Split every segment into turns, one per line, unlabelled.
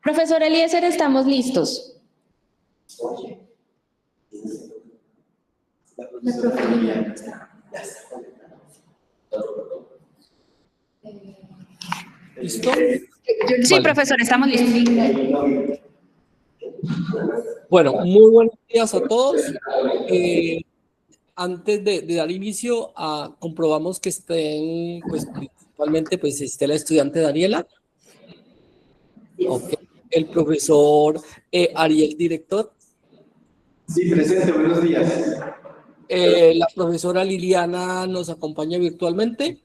Profesor Eliezer, estamos listos.
La profe Liliana está.
¿Listo?
Sí, profesor, estamos listos.
Bueno, muy buenos días a todos. Antes de dar inicio, comprobamos que estén, pues principalmente, pues esté la estudiante Daniela. Okay. El profesor Ariel, director.
Sí, presente, buenos días.
La profesora Liliana nos acompaña virtualmente.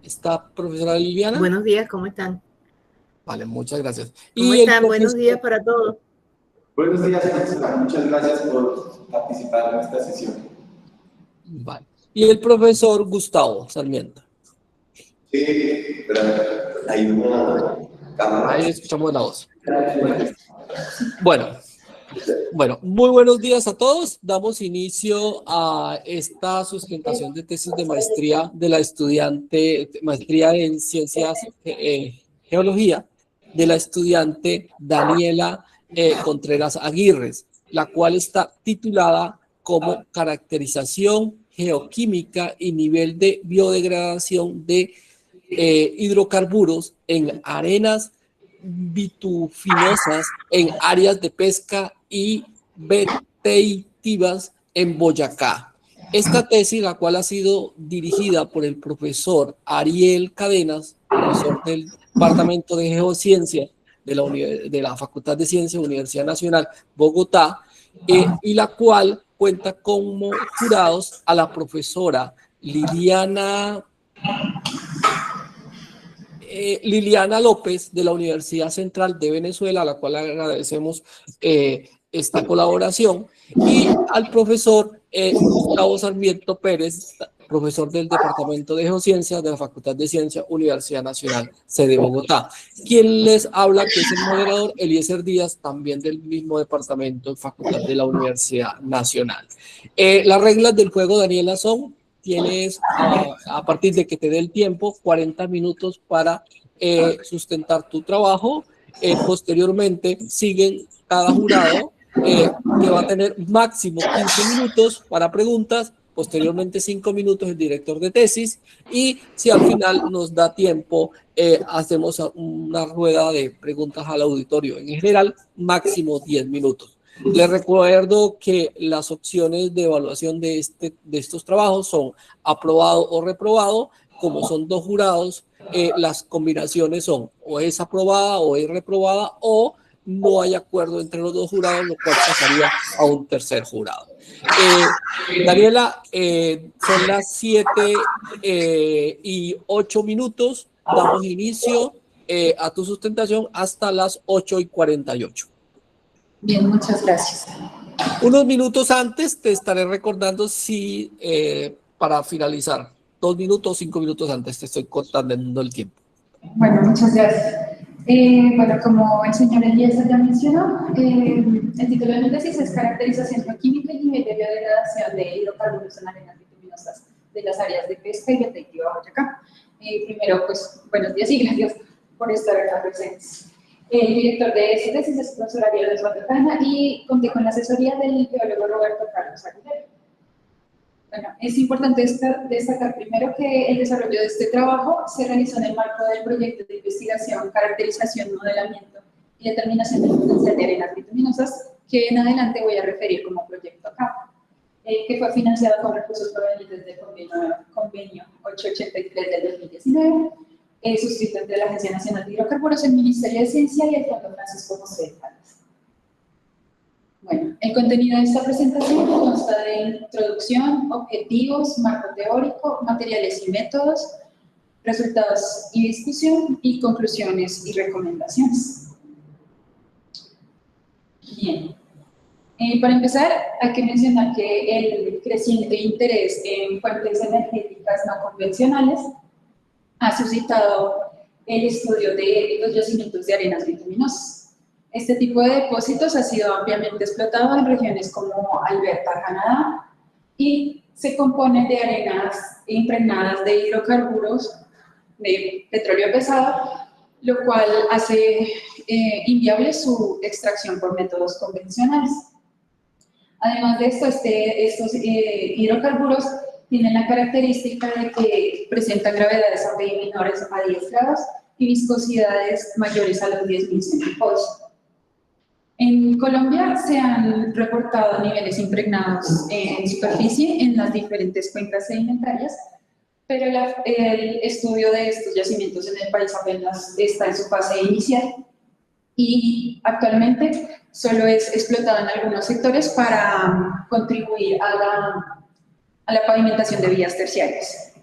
¿Está profesora Liliana?
Buenos días, ¿cómo están?
Vale, muchas gracias.
¿Cómo están? Buenos días para todos.
Buenos días, profesora. Muchas gracias por participar en esta sesión.
Vale. Y el profesor Gustavo Sarmiento.
Sí, pero hay una cámara.
Ahí escuchamos la voz. Bueno, muy buenos días a todos. Damos inicio a esta sustentación de tesis de maestría de la estudiante, maestría en ciencias geología, de la estudiante Daniela Contreras Aguirres, la cual está titulada como Caracterización geoquímica y nivel de biodegradación de hidrocarburos en arenas bitufinosas en áreas de pesca y vetetivas en Boyacá. Esta tesis, la cual ha sido dirigida por el profesor Ariel Cadenas, profesor del Departamento de Geociencia de la Facultad de Ciencias, Universidad Nacional, Bogotá, y la cual cuenta como jurados a la profesora Liliana López de la Universidad Central de Venezuela, a la cual agradecemos esta colaboración, y al profesor Gustavo Sarmiento Pérez, profesor del Departamento de Geociencias de la Facultad de Ciencias, Universidad Nacional, sede Bogotá. Quien les habla, que es el moderador, Eliezer Díaz, también del mismo departamento, facultad de la Universidad Nacional. Las reglas del juego, Daniela, son: tienes a partir de que te dé el tiempo, 40 minutos para sustentar tu trabajo. Posteriormente siguen cada jurado que va a tener máximo 15 minutos para preguntas, posteriormente 5 minutos el director de tesis, y si al final nos da tiempo, hacemos una rueda de preguntas al auditorio. En general, máximo 10 minutos. Les recuerdo que las opciones de evaluación de estos trabajos son aprobado o reprobado. Como son dos jurados, las combinaciones son o es aprobada o es reprobada, o no hay acuerdo entre los dos jurados, lo cual pasaría a un tercer jurado. Daniela, son las 7:08. Damos inicio a tu sustentación hasta las 8:48.
Bien, muchas gracias.
Unos minutos antes te estaré recordando si para finalizar, 2 minutos, 5 minutos antes te estoy cortando el tiempo.
Bueno, muchas gracias. Bueno, como el señor Eliezer ya mencionó, el título de mi tesis es Caracterización geoquímica y nivel de biodegradación de hidrocarburos en arenas bituminosas de las áreas de pesca y vetetiva Boyacá. Primero, pues, buenos días y gracias por estar acá presentes. El director de esta tesis es el profesor Ariel Cadenas y conté con la asesoría del geólogo Roberto Carlos Aguilera. Bueno, es importante destacar primero que el desarrollo de este trabajo se realizó en el marco del proyecto de investigación, caracterización, modelamiento y determinación del potencial de arenas bituminosas, que en adelante voy a referir como proyecto CAP, que fue financiado con recursos provenientes del convenio 883 del 2019, suscrito entre la Agencia Nacional de Hidrocarburos, el Ministerio de Ciencia y el Fondo Francisco José de Caldas. Bueno, el contenido de esta presentación consta de introducción, objetivos, marco teórico, materiales y métodos, resultados y discusión, y conclusiones y recomendaciones. Bien. Para empezar, hay que mencionar que el creciente interés en fuentes energéticas no convencionales ha suscitado el estudio de los yacimientos de arenas bituminosas. Este tipo de depósitos ha sido ampliamente explotado en regiones como Alberta, Canadá, y se compone de arenas impregnadas de hidrocarburos, de petróleo pesado, lo cual hace inviable su extracción por métodos convencionales. Además de esto, estos hidrocarburos tienen la característica de que presentan gravedades API menores a 10 grados y viscosidades mayores a los 10.000 centipoise. En Colombia se han reportado niveles impregnados en superficie en las diferentes cuencas sedimentarias, pero el estudio de estos yacimientos en el país apenas está en su fase inicial y actualmente solo es explotado en algunos sectores para contribuir a la pavimentación de vías terciarias.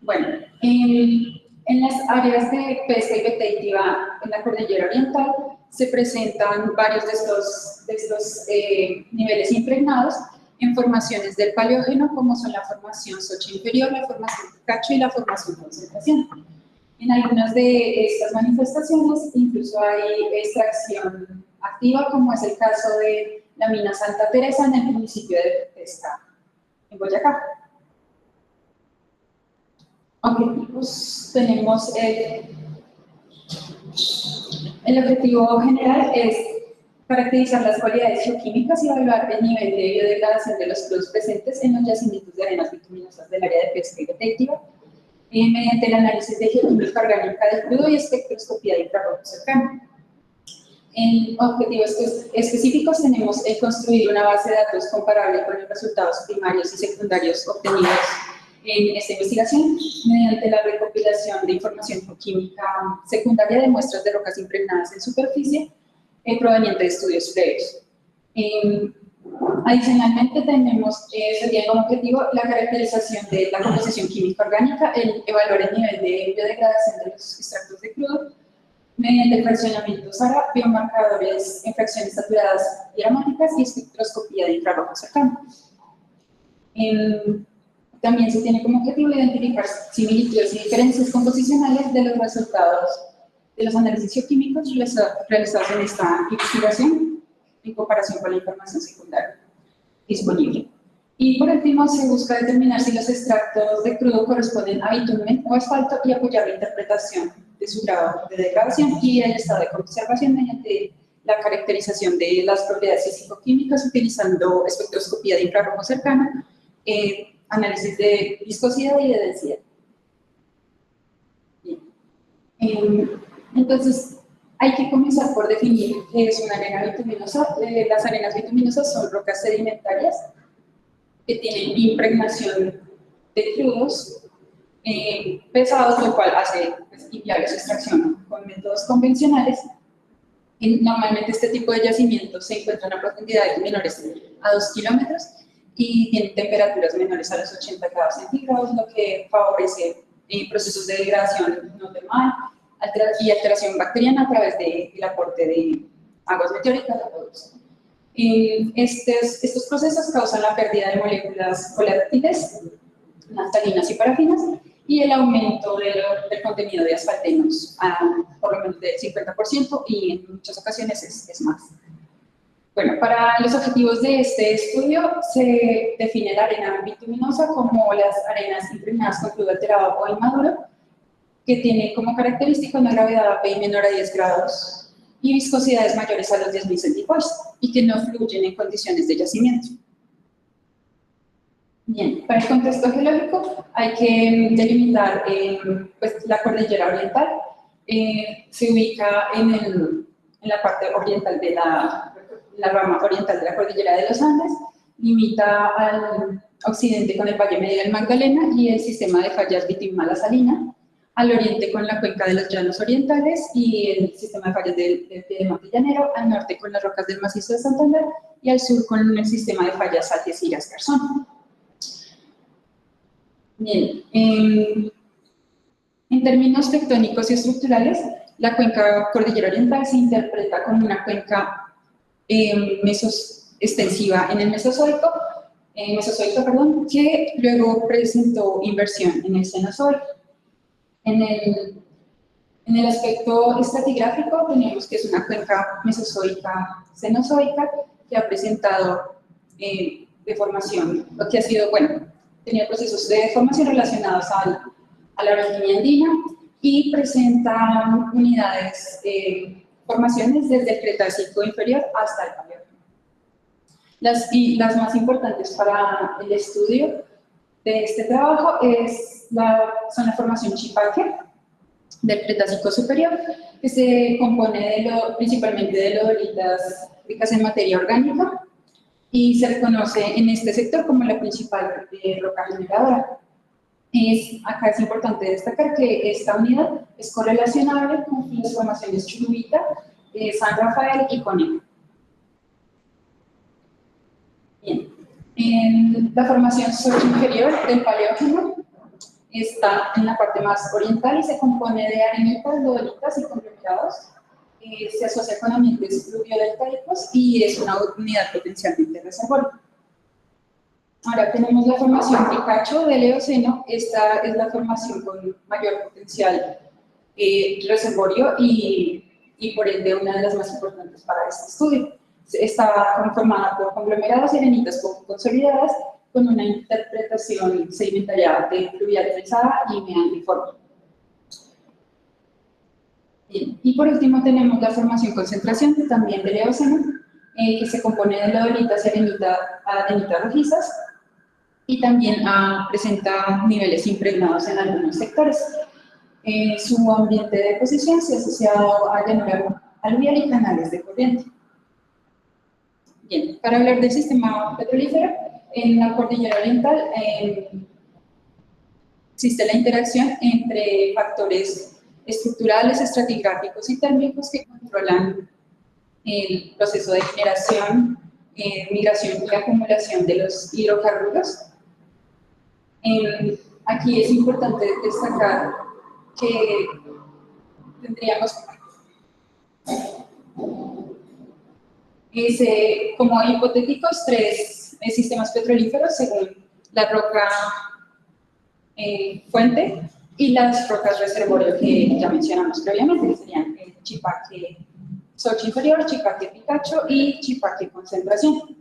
Bueno, en las áreas de pesca y vegetativa en la cordillera oriental se presentan varios de estos niveles impregnados en formaciones del Paleógeno, como son la formación Socha Inferior, la formación Picacho y la formación Concentración. En algunas de estas manifestaciones incluso hay extracción activa, como es el caso de la mina Santa Teresa en el municipio de Pesca, en Boyacá. Objetivos, tenemos el objetivo general es caracterizar las cualidades geoquímicas y evaluar el nivel de biodegradación de los crudos presentes en los yacimientos de arenas bituminosas del área de pesca y vegetativa mediante el análisis de geoquímica orgánica del crudo y espectroscopía de infrarrojo cercano. En objetivos específicos tenemos construir una base de datos comparable con los resultados primarios y secundarios obtenidos en esta investigación mediante la recopilación de información geoquímica secundaria de muestras de rocas impregnadas en superficie proveniente de estudios previos. Adicionalmente tenemos, sería como objetivo la caracterización de la composición química orgánica, el evaluar el nivel de biodegradación de los extractos de crudo mediante el fraccionamiento SARA, biomarcadores en fracciones saturadas y aromáticas y espectroscopía de infrarrojo cercano. También se tiene como objetivo identificar similitudes y diferencias composicionales de los resultados de los análisis geoquímicos realizados en esta investigación en comparación con la información secundaria disponible. Y por último, se busca determinar si los extractos de crudo corresponden a bitumen o asfalto y apoyar la interpretación de su grado de degradación y el estado de conservación mediante la caracterización de las propiedades físico-químicas utilizando espectroscopía de infrarrojo cercano, análisis de viscosidad y de densidad. Bien. Entonces, hay que comenzar por definir qué es una arena bituminosa. Las arenas bituminosas son rocas sedimentarias que tienen impregnación de crudos pesados, lo cual hace inviable su extracción con métodos convencionales. Normalmente este tipo de yacimientos se encuentran a profundidades menores a 2 kilómetros y tienen temperaturas menores a los 80 grados centígrados, lo que favorece procesos de degradación no termal y alteración bacteriana a través del aporte de aguas meteóricas a todos. Estos procesos causan la pérdida de moléculas volátiles, naftalinas y parafinas, y el aumento del contenido de asfaltenos a por lo menos del 50% y en muchas ocasiones es más. Bueno, para los objetivos de este estudio se define la arena bituminosa como las arenas impregnadas con crudo alterado o inmaduro, que tienen como característica una gravedad API menor a 10 grados y viscosidades mayores a los 10.000 centipoise y que no fluyen en condiciones de yacimiento. Bien, para el contexto geológico hay que delimitar pues, la cordillera oriental. Se ubica en la parte oriental de la rama oriental de la cordillera de los Andes, limita al occidente con el Valle Medio del Magdalena y el sistema de fallas Vitimala Salina, al oriente con la cuenca de los Llanos Orientales y el sistema de fallas del Piedemonte Llanero, al norte con las rocas del Macizo de Santander y al sur con el sistema de fallas Algeciras-Garzón. Bien, en términos tectónicos y estructurales, la cuenca cordillera oriental se interpreta como una cuenca extensiva en el Mesozoico, que luego presentó inversión en el Cenozoico. En el aspecto estratigráfico tenemos que es una cuenca mesozoica-cenozoica que ha presentado deformación, que ha sido, bueno, tenía procesos de deformación relacionados a la orogenia andina, y presenta unidades, formaciones desde el Cretácico inferior hasta el Paleógeno. Las más importantes para el estudio de este trabajo son la formación Chipaque del Cretácico superior, que se compone principalmente de lodolitas ricas en materia orgánica y se reconoce en este sector como la principal roca generadora. Acá es importante destacar que esta unidad es correlacionable con las formaciones Churubita, San Rafael y Conejo. Bien. En la formación inferior del Paleógeno está en la parte más oriental y se compone de arenitas, lodolitas y conglomerados. Se asocia con ambientes fluvio-deltaicos y es una unidad potencialmente reservoria. Ahora tenemos la formación Picacho del Eoceno. Esta es la formación con mayor potencial reservorio y por ende una de las más importantes para este estudio. Está conformada por conglomerados y arenitas poco consolidadas con una interpretación sedimentaria de fluvial trenzada y meandriforme. Bien. Y por último tenemos la formación concentración también del Eoceno, que se compone de lodolitas y arenitas rojizas y también presenta niveles impregnados en algunos sectores. Su ambiente de deposición se ha asociado a llanura aluvial y canales de corriente. Bien, para hablar del sistema petrolífero, en la cordillera oriental existe la interacción entre factores estructurales, estratigráficos y térmicos que controlan el proceso de generación, migración y acumulación de los hidrocarburos. Aquí es importante destacar que tendríamos como hipotéticos tres sistemas petrolíferos según la roca fuente y las rocas reservorio que ya mencionamos previamente, que serían el Chipaque Sochi inferior, Chipaque Picacho y Chipaque concentración.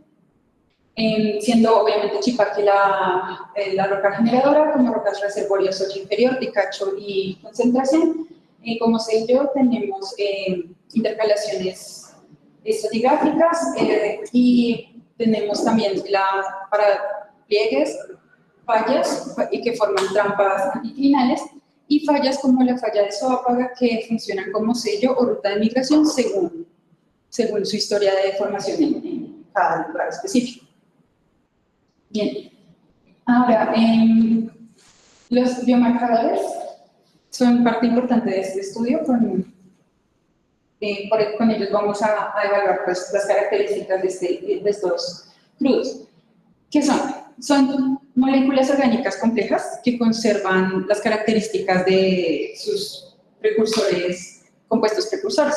Siendo obviamente Chipaque la roca generadora, como rocas reservorio Sochi inferior, Picacho y concentración. Como sello tenemos intercalaciones estratigráficas y tenemos también para pliegues, fallas y que forman trampas anticlinales y fallas como la falla de Soápaga que funcionan como sello o ruta de migración según su historia de formación en cada lugar específico. Bien, ahora los biomarcadores son parte importante de este estudio. Con ellos vamos a evaluar pues, las características de estos crudos. ¿Qué son? Son moléculas orgánicas complejas que conservan las características de sus precursores, compuestos precursores.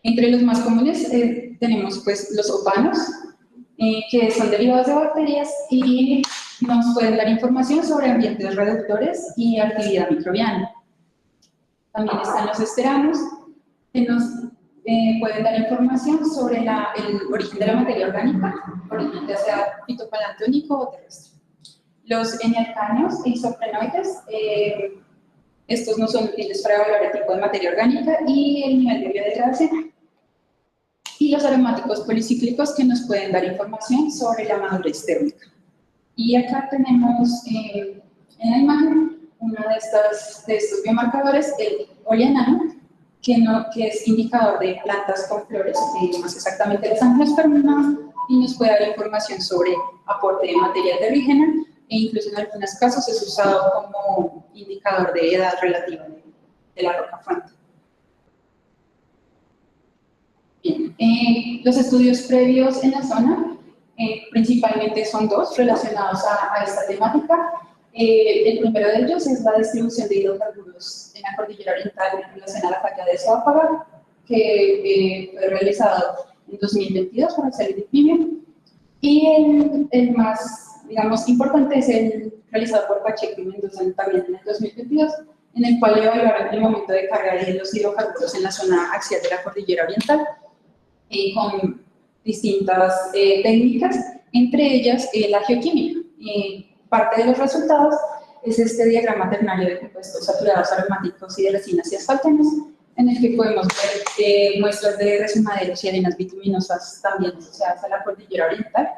Entre los más comunes tenemos pues, los opanos, que son derivados de bacterias y nos pueden dar información sobre ambientes reductores y actividad microbiana. También están los esteranos, que nos pueden dar información sobre el origen de la materia orgánica, ya sea fitoplantónico o terrestre. Los N-alcanos e isoprenoides, estos no son útiles para evaluar el tipo de materia orgánica y el nivel de biodegradación. Y los aromáticos policíclicos que nos pueden dar información sobre la madurez térmica. Y acá tenemos en la imagen uno de estos biomarcadores, el oleanano, que es indicador de plantas con flores, más exactamente el angiosperma, y nos puede dar información sobre aporte de materia terrígena, e incluso en algunos casos es usado como indicador de edad relativa de la roca fuente. Bien, los estudios previos en la zona principalmente son dos relacionados a esta temática. El primero de ellos es la distribución de hidrocarburos en la cordillera oriental en relación a la falla de Soápaga, que fue realizado en 2022 por el CELIDIPIME. Y el más, digamos, importante es el realizado por Pacheco y Mendoza también en el 2022, en el cual evaluaron el momento de carga de los hidrocarburos en la zona axial de la cordillera oriental, con distintas técnicas, entre ellas la geoquímica. Parte de los resultados es este diagrama ternario de compuestos saturados aromáticos y de resinas y asfaltanas, en el que podemos ver muestras de resumaderos y arenas bituminosas también asociadas a la cordillera oriental,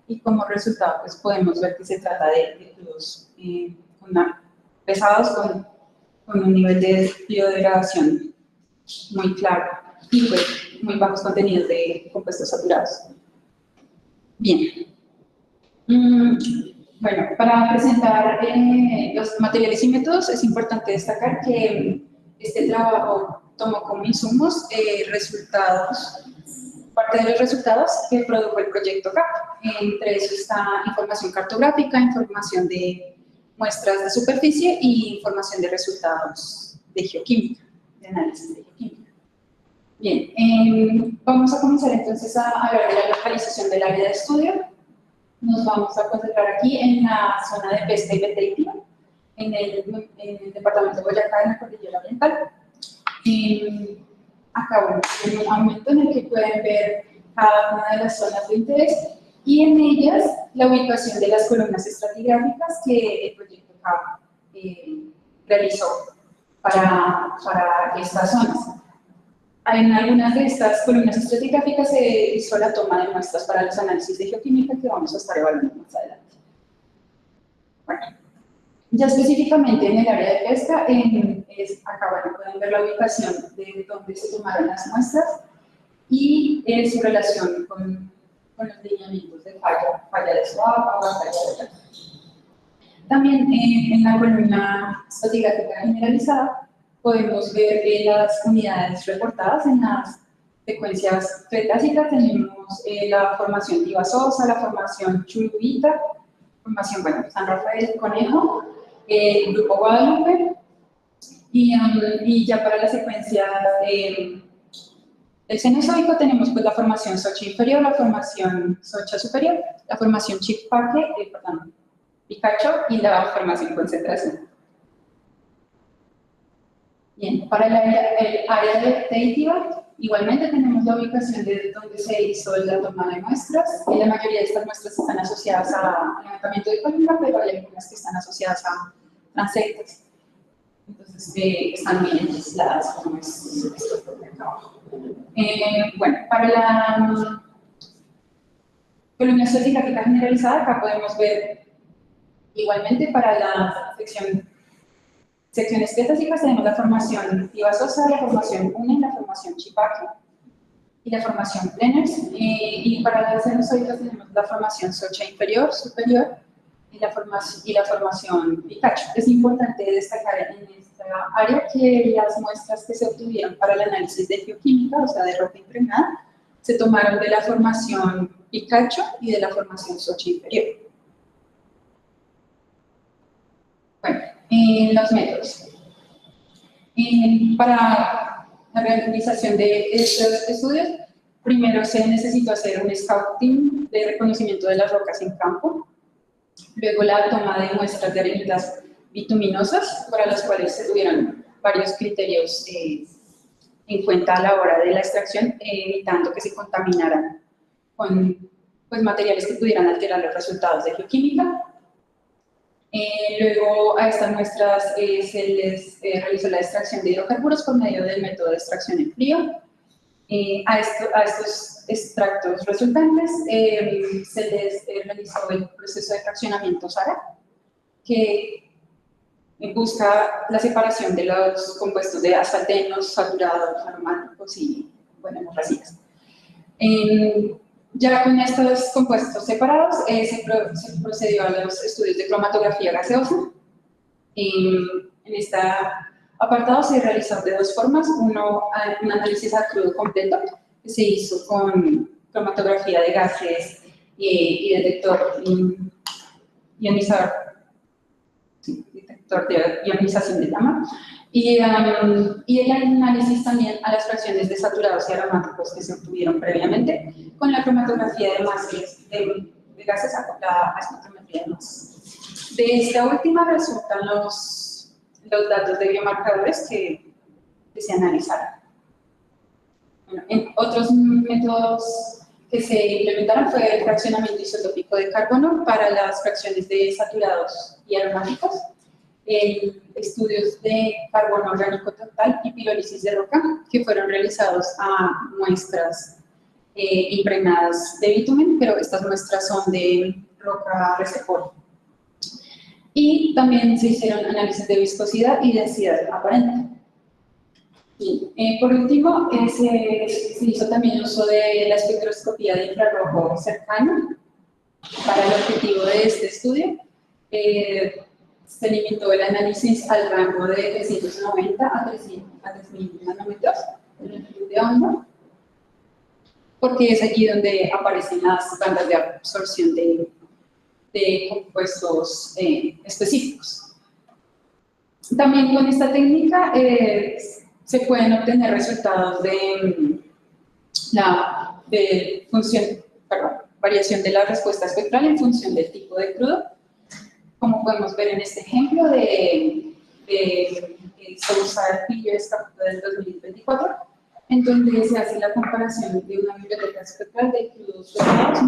y como resultado pues podemos ver que se trata de crudos pesados con un nivel de biodegradación muy claro y pues muy bajos contenidos de compuestos saturados. Bien. Bueno, para presentar los materiales y métodos es importante destacar que este trabajo tomó como insumos parte de los resultados que produjo el proyecto CAP. Entre eso está información cartográfica, información de muestras de superficie y información de resultados de geoquímica, de análisis de geoquímica. Bien, vamos a comenzar entonces a hablar de la localización del área de estudio. Nos vamos a concentrar aquí en la zona de pesca y veterinaria, en el departamento de Boyacá, en la cordillera oriental. Acá bueno, hay un aumento en el que pueden ver cada una de las zonas de interés y en ellas la ubicación de las columnas estratigráficas que el proyecto CAP realizó para estas zonas. En algunas de estas columnas estratigráficas se hizo la toma de muestras para los análisis de geoquímica que vamos a estar evaluando más adelante. Bueno, ya específicamente en el área de pesca, acá bueno, pueden ver la ubicación de donde se tomaron las muestras y su relación con los lineamientos de falla de swap, falla de llave. También en la columna estratigráfica generalizada podemos ver las unidades reportadas en las secuencias Cretácicas. Tenemos la formación Tibasosa, la formación Churubita, formación, bueno, San Rafael Conejo, el Grupo Guadalupe, y ya para la secuencia del Cenozoico tenemos pues la formación Socha inferior, la formación Socha superior, la formación Chipaque, Picacho y la formación Concentración. Bien, para el área vegetativa, igualmente tenemos la ubicación de donde se hizo la toma de muestras. La mayoría de estas muestras están asociadas a levantamiento de columna, pero hay algunas que están asociadas a transectas. Entonces, están bien aisladas, como es esto de acá abajo. Bueno, para la columna estratigráfica generalizada, acá podemos ver igualmente para la secciones cretácicas tenemos la formación Tibasosa, la formación UNE, la formación Chipaque y la formación Pleners. Y para las cenozoicas tenemos la formación Socha inferior, superior y la formación Picacho. Es importante destacar en esta área que las muestras que se obtuvieron para el análisis de geoquímica, o sea, de roca impregnada, se tomaron de la formación Picacho y de la formación Socha inferior. Bueno, los métodos. Para la realización de estos estudios, primero se necesitó hacer un scouting de reconocimiento de las rocas en campo, luego la toma de muestras de arenitas bituminosas, para las cuales se tuvieron varios criterios en cuenta a la hora de la extracción, evitando que se contaminaran con materiales que pudieran alterar los resultados de geoquímica. Luego a estas muestras se les realizó la extracción de hidrocarburos por medio del método de extracción en frío. A estos extractos resultantes se les realizó el proceso de fraccionamiento SARA, que busca la separación de los compuestos de asfaltenos, saturados, aromáticos y, bueno, resinas. Ya con estos compuestos separados, se procedió a los estudios de cromatografía gaseosa. En este apartado se realizó de dos formas. Uno, un análisis a crudo completo, que se hizo con cromatografía de gases y detector ionizador, detector de ionización de llama. Y el análisis también a las fracciones de saturados y aromáticos que se obtuvieron previamente con la cromatografía de masas de gases acoplada a espectrometría de masas. De esta última resultan los datos de biomarcadores que se analizaron. Bueno, en otros métodos que se implementaron fue el fraccionamiento isotópico de carbono para las fracciones de saturados y aromáticos. estudios de carbono orgánico total y pirólisis de roca que fueron realizados a muestras impregnadas de bitumen, pero estas muestras son de roca reservoria. Y también se hicieron análisis de viscosidad y densidad aparente. Y, por último, se hizo también uso de la espectroscopía de infrarrojo cercano para el objetivo de este estudio. Se limitó el análisis al rango de 390 a 3000 nanómetros de longitud de onda, porque es allí donde aparecen las bandas de absorción de compuestos específicos. También con esta técnica se pueden obtener resultados variación de la respuesta espectral en función del tipo de crudo, como podemos ver en este ejemplo de Sousa y Escaputo del 2024, en donde se hace la comparación de una biblioteca espectral de crudos pesados,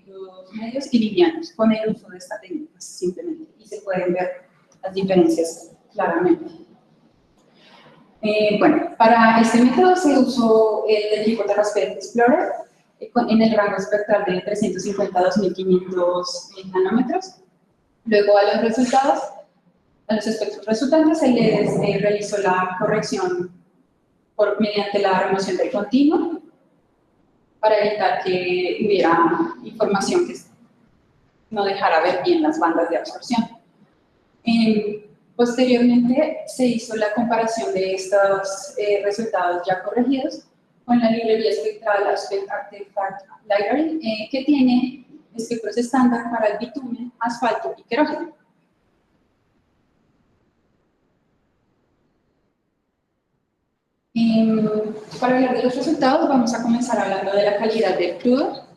crudos medios y livianos, con el uso de esta técnica simplemente, y se pueden ver las diferencias claramente. Bueno, para este método se usó el equipo TerraSpec Explorer en el rango espectral de 350 a 2500 nanómetros. Luego a los espectros resultantes se les realizó la corrección mediante la remoción del continuo para evitar que hubiera información que no dejara ver bien las bandas de absorción. Posteriormente se hizo la comparación de estos resultados ya corregidos con la librería espectral Artifact Library, que tiene espectros estándar para el bitumen, asfalto y querógeno. Para hablar de los resultados, vamos a comenzar hablando de la calidad del crudo.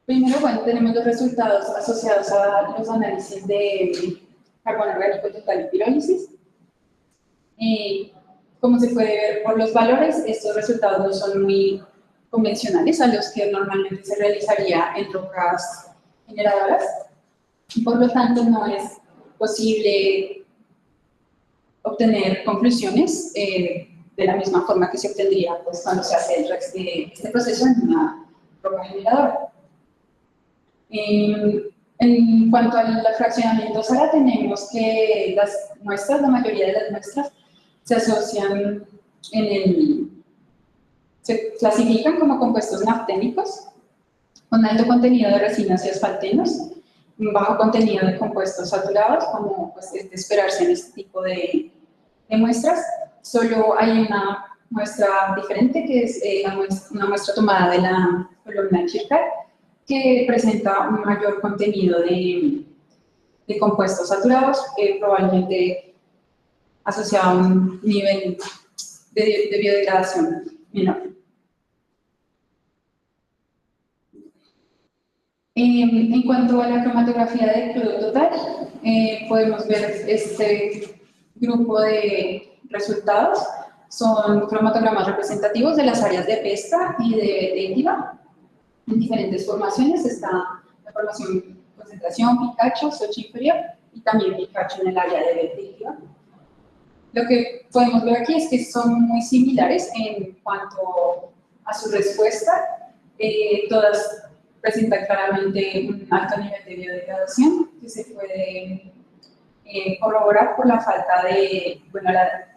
Primero, bueno, tenemos los resultados asociados a los análisis de carbono orgánico total y pirólisis. Como se puede ver por los valores, estos resultados no son muy convencionales a los que normalmente se realizaría en rocas generadoras. Por lo tanto, no es posible obtener conclusiones de la misma forma que se obtendría pues, cuando se hace este proceso en una roca generadora. En cuanto al fraccionamiento SARA, tenemos que las muestras, la mayoría de las muestras, se asocian se clasifican como compuestos nafténicos, con alto contenido de resinas y asfaltenos, un bajo contenido de compuestos saturados, como pues, es de esperarse en este tipo de muestras. Solo hay una muestra diferente, que es una muestra tomada de la columna Chircar, que presenta un mayor contenido de compuestos saturados, probablemente asociado a un nivel de biodegradación menor. En cuanto a la cromatografía del crudo total, podemos ver este grupo de resultados. Son cromatogramas representativos de las áreas de pesca y de étiva. En diferentes formaciones está la formación concentración, Picacho, Sochi inferior y también Picacho en el área de étiva. Lo que podemos ver aquí es que son muy similares en cuanto a su respuesta. Todas presentan claramente un alto nivel de biodegradación que se puede corroborar por la falta de, bueno, la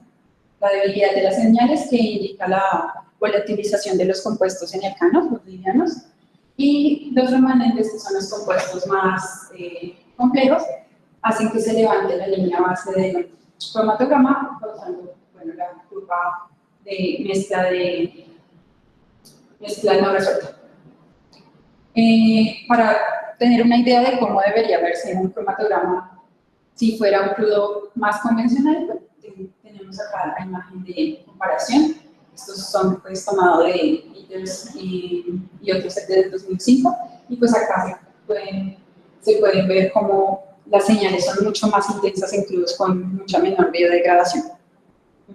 debilidad de las señales que indica la volatilización de los compuestos en el cano, los livianos, y los remanentes, que son los compuestos más complejos, hacen que se levante la línea base del cromatograma, causando bueno, la curva de mezcla no resuelta. Para tener una idea de cómo debería verse un cromatograma si fuera un crudo más convencional, pues, tenemos acá la imagen de comparación. Estos son pues, tomados de ITERS y otros set de 2005, y pues acá se pueden ver cómo las señales son mucho más intensas en crudos con mucha menor biodegradación,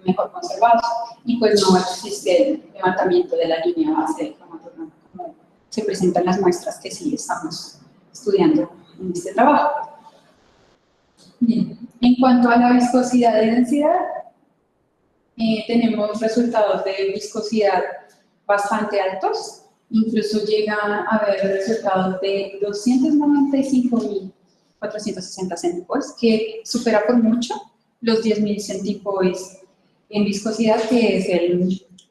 mejor conservados, y pues no existe el levantamiento de la línea base del cromatograma como se presentan las muestras que sí estamos estudiando en este trabajo. Bien. En cuanto a la viscosidad y densidad, tenemos resultados de viscosidad bastante altos, incluso llegan a haber resultados de 295.460 centipoise, que supera por mucho los 10.000 centipoise en viscosidad, que es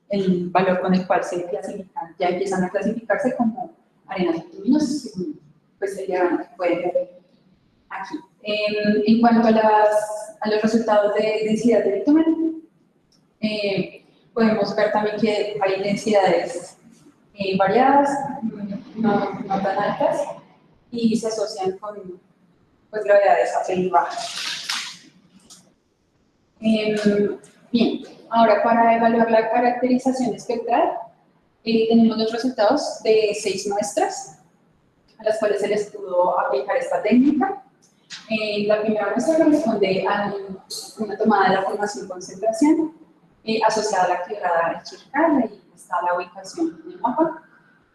el valor con el cual se clasifican, ya empiezan a clasificarse como arenas bituminosas, pues el diagrama que pueden ver aquí. En cuanto a los resultados de densidad de bitumen, podemos ver también que hay densidades variadas, no tan altas, y se asocian con pues, gravedades altas y bajas. Bien, ahora para evaluar la caracterización espectral, tenemos los resultados de 6 muestras a las cuales se les pudo aplicar esta técnica. La primera muestra corresponde a una tomada de la formación concentración asociada a la quebrada de Chiricahua, y está la ubicación en el mapa,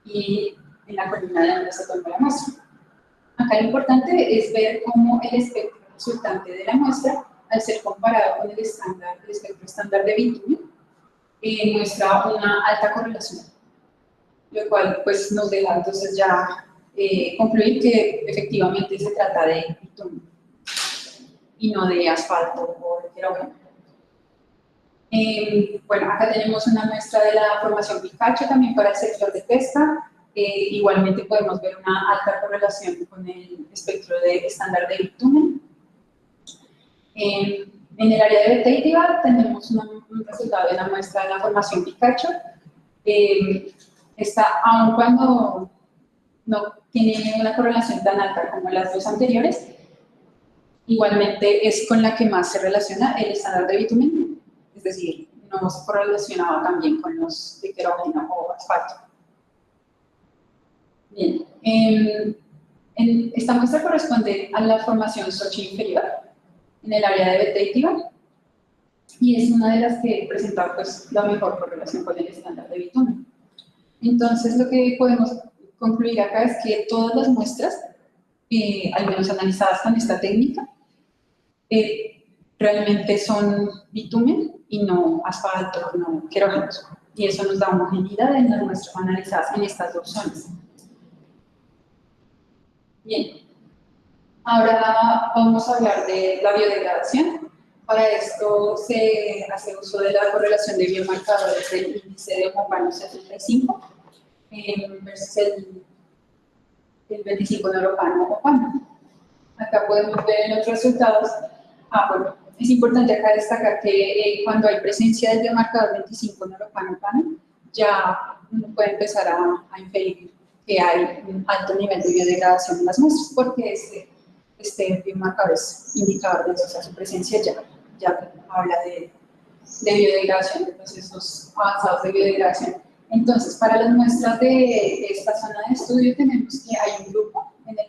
y en la columna de donde se tomó la muestra. Acá lo importante es ver cómo el espectro resultante de la muestra, al ser comparado con el espectro estándar de bitumen, muestra una alta correlación, lo cual pues, nos deja entonces ya concluir que efectivamente se trata de bitumen y no de asfalto o de querógeno. Bueno, acá tenemos una muestra de la formación Picacho también para el sector de pesca. Igualmente podemos ver una alta correlación con el espectro estándar de bitumen. En el área de Beteitiva tenemos un resultado de la muestra de la formación Picacho. Aun cuando no tiene una correlación tan alta como las dos anteriores, igualmente es con la que más se relaciona el estándar de bitumen, es decir, no se correlacionaba también con los de querógeno o asfalto. Bien, esta muestra corresponde a la formación Sochi inferior en el área de Beteitiva y es una de las que presenta pues, la mejor correlación con el estándar de bitumen. Entonces, lo que podemos concluir acá es que todas las muestras, al menos analizadas con esta técnica, realmente son bitumen y no asfalto, no querógenos. Y eso nos da homogeneidad en las muestras analizadas en estas dos zonas. Bien, ahora vamos a hablar de la biodegradación. Para esto se hace uso de la correlación de biomarcadores del índice de Homo 75 versus el 25 neuropano. Acá podemos ver los resultados. Bueno, es importante acá destacar que cuando hay presencia del biomarcador 25 neuropano, ya uno puede empezar a inferir que hay un alto nivel de biodegradación en las muestras, porque este biomarcador es indicador de eso, o sea, su presencia ya habla de biodegradación, de procesos avanzados de biodegradación. Entonces, para las muestras de esta zona de estudio tenemos que hay un grupo en el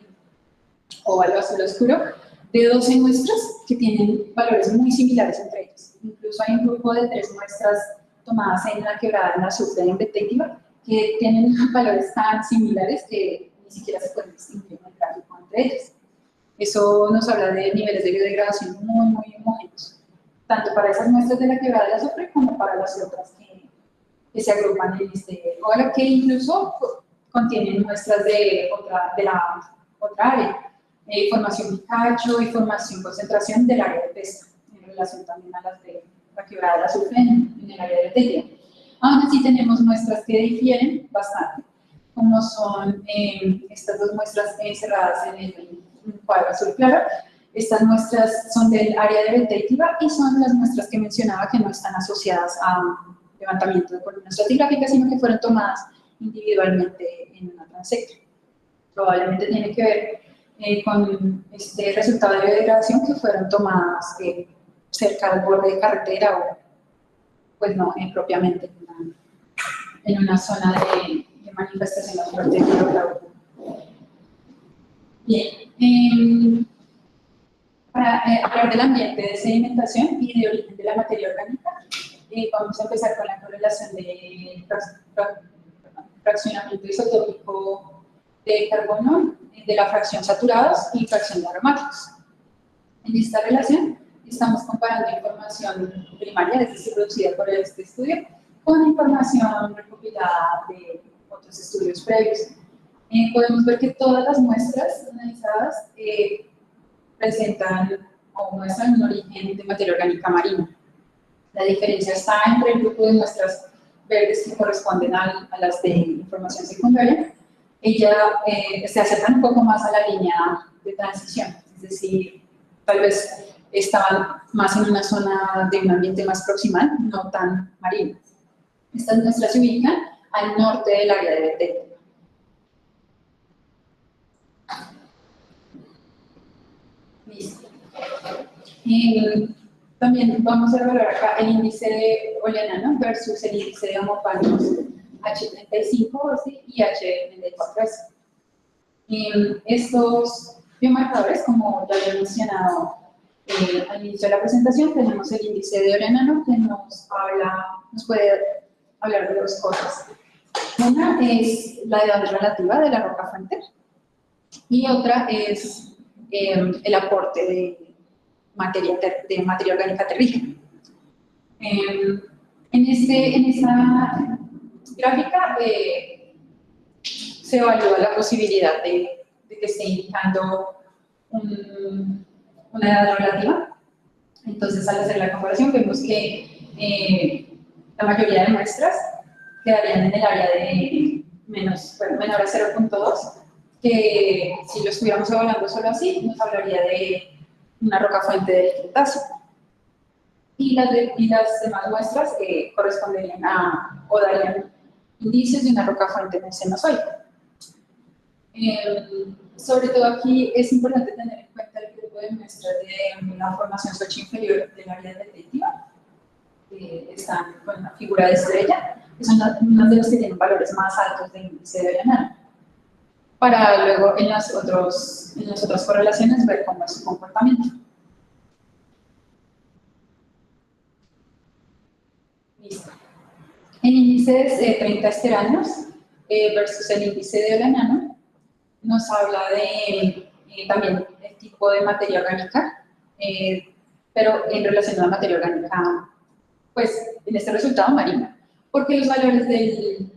óvalo azul oscuro de 12 muestras que tienen valores muy similares entre ellas. Incluso hay un grupo de 3 muestras tomadas en la quebrada en azufre en Beteitiva que tienen valores tan similares que ni siquiera se pueden distinguir en el gráfico entre ellas. Eso nos habla de niveles de biodegradación muy homogéneos, tanto para esas muestras de la quebrada de azufre como para las otras que se agrupan en este óvalo, que incluso contienen muestras de la otra área. Formación Picacho y formación concentración del área de pesca, en relación también a las de la quebrada de azufre en el área de Beteitiva. Aún así tenemos muestras que difieren bastante, como son estas dos muestras encerradas en el cuadro azul claro. Estas muestras son del área de Beteitiva y son las muestras que mencionaba que no están asociadas a levantamiento de columnas estratigráficas, sino que fueron tomadas individualmente en una transecta. Probablemente tiene que ver con este resultado de biodegradación que fueron tomadas cerca del borde de carretera o, pues no, propiamente en una zona de manifestación fuerte de hidrocarburo. Bien, para hablar del ambiente de sedimentación y de origen de la materia orgánica, vamos a empezar con la correlación de fraccionamiento isotópico de carbono, de la fracción saturados y fracción de aromáticos. En esta relación estamos comparando información primaria, es decir, producida por este estudio, con información recopilada de otros estudios previos. Podemos ver que todas las muestras analizadas presentan o muestran un origen de materia orgánica marina. La diferencia está entre el grupo de muestras verdes que corresponden a las de información secundaria. Ella se acercan un poco más a la línea de transición, es decir, tal vez estaban más en una zona de un ambiente más proximal, no tan marino. Estas muestras se ubican al norte del área de Betel. Listo. También vamos a evaluar acá el índice de oleanano versus el índice de homopánicos H35 y H34. Estos biomarcadores, como ya había mencionado al inicio de la presentación, tenemos el índice de oleanano que nos puede hablar de dos cosas. Una es la edad relativa de la roca fuente y otra es el aporte de materia orgánica terrígena. En esta gráfica se evalúa la posibilidad de que esté indicando una edad relativa. Entonces, al hacer la comparación, vemos que la mayoría de muestras quedarían en el área de menor a 0.2, que si lo estuviéramos evaluando solo así, nos hablaría de una roca fuente del Cretácico. Y las demás muestras corresponderían o darían indicios de una roca fuente en el Cenozoico. Sobre todo aquí es importante tener en cuenta el grupo de muestras de la formación sochi-inferior del área detentiva, que están con la figura de estrella, que son unos de los que tienen valores más altos de índice de oleanano, para luego en las otras correlaciones ver cómo es su comportamiento. Listo. En índices de 30 esteranos versus el índice de oleanano, nos habla de también el tipo de materia orgánica, pero en relación a la materia orgánica, pues en este resultado marina, porque los valores del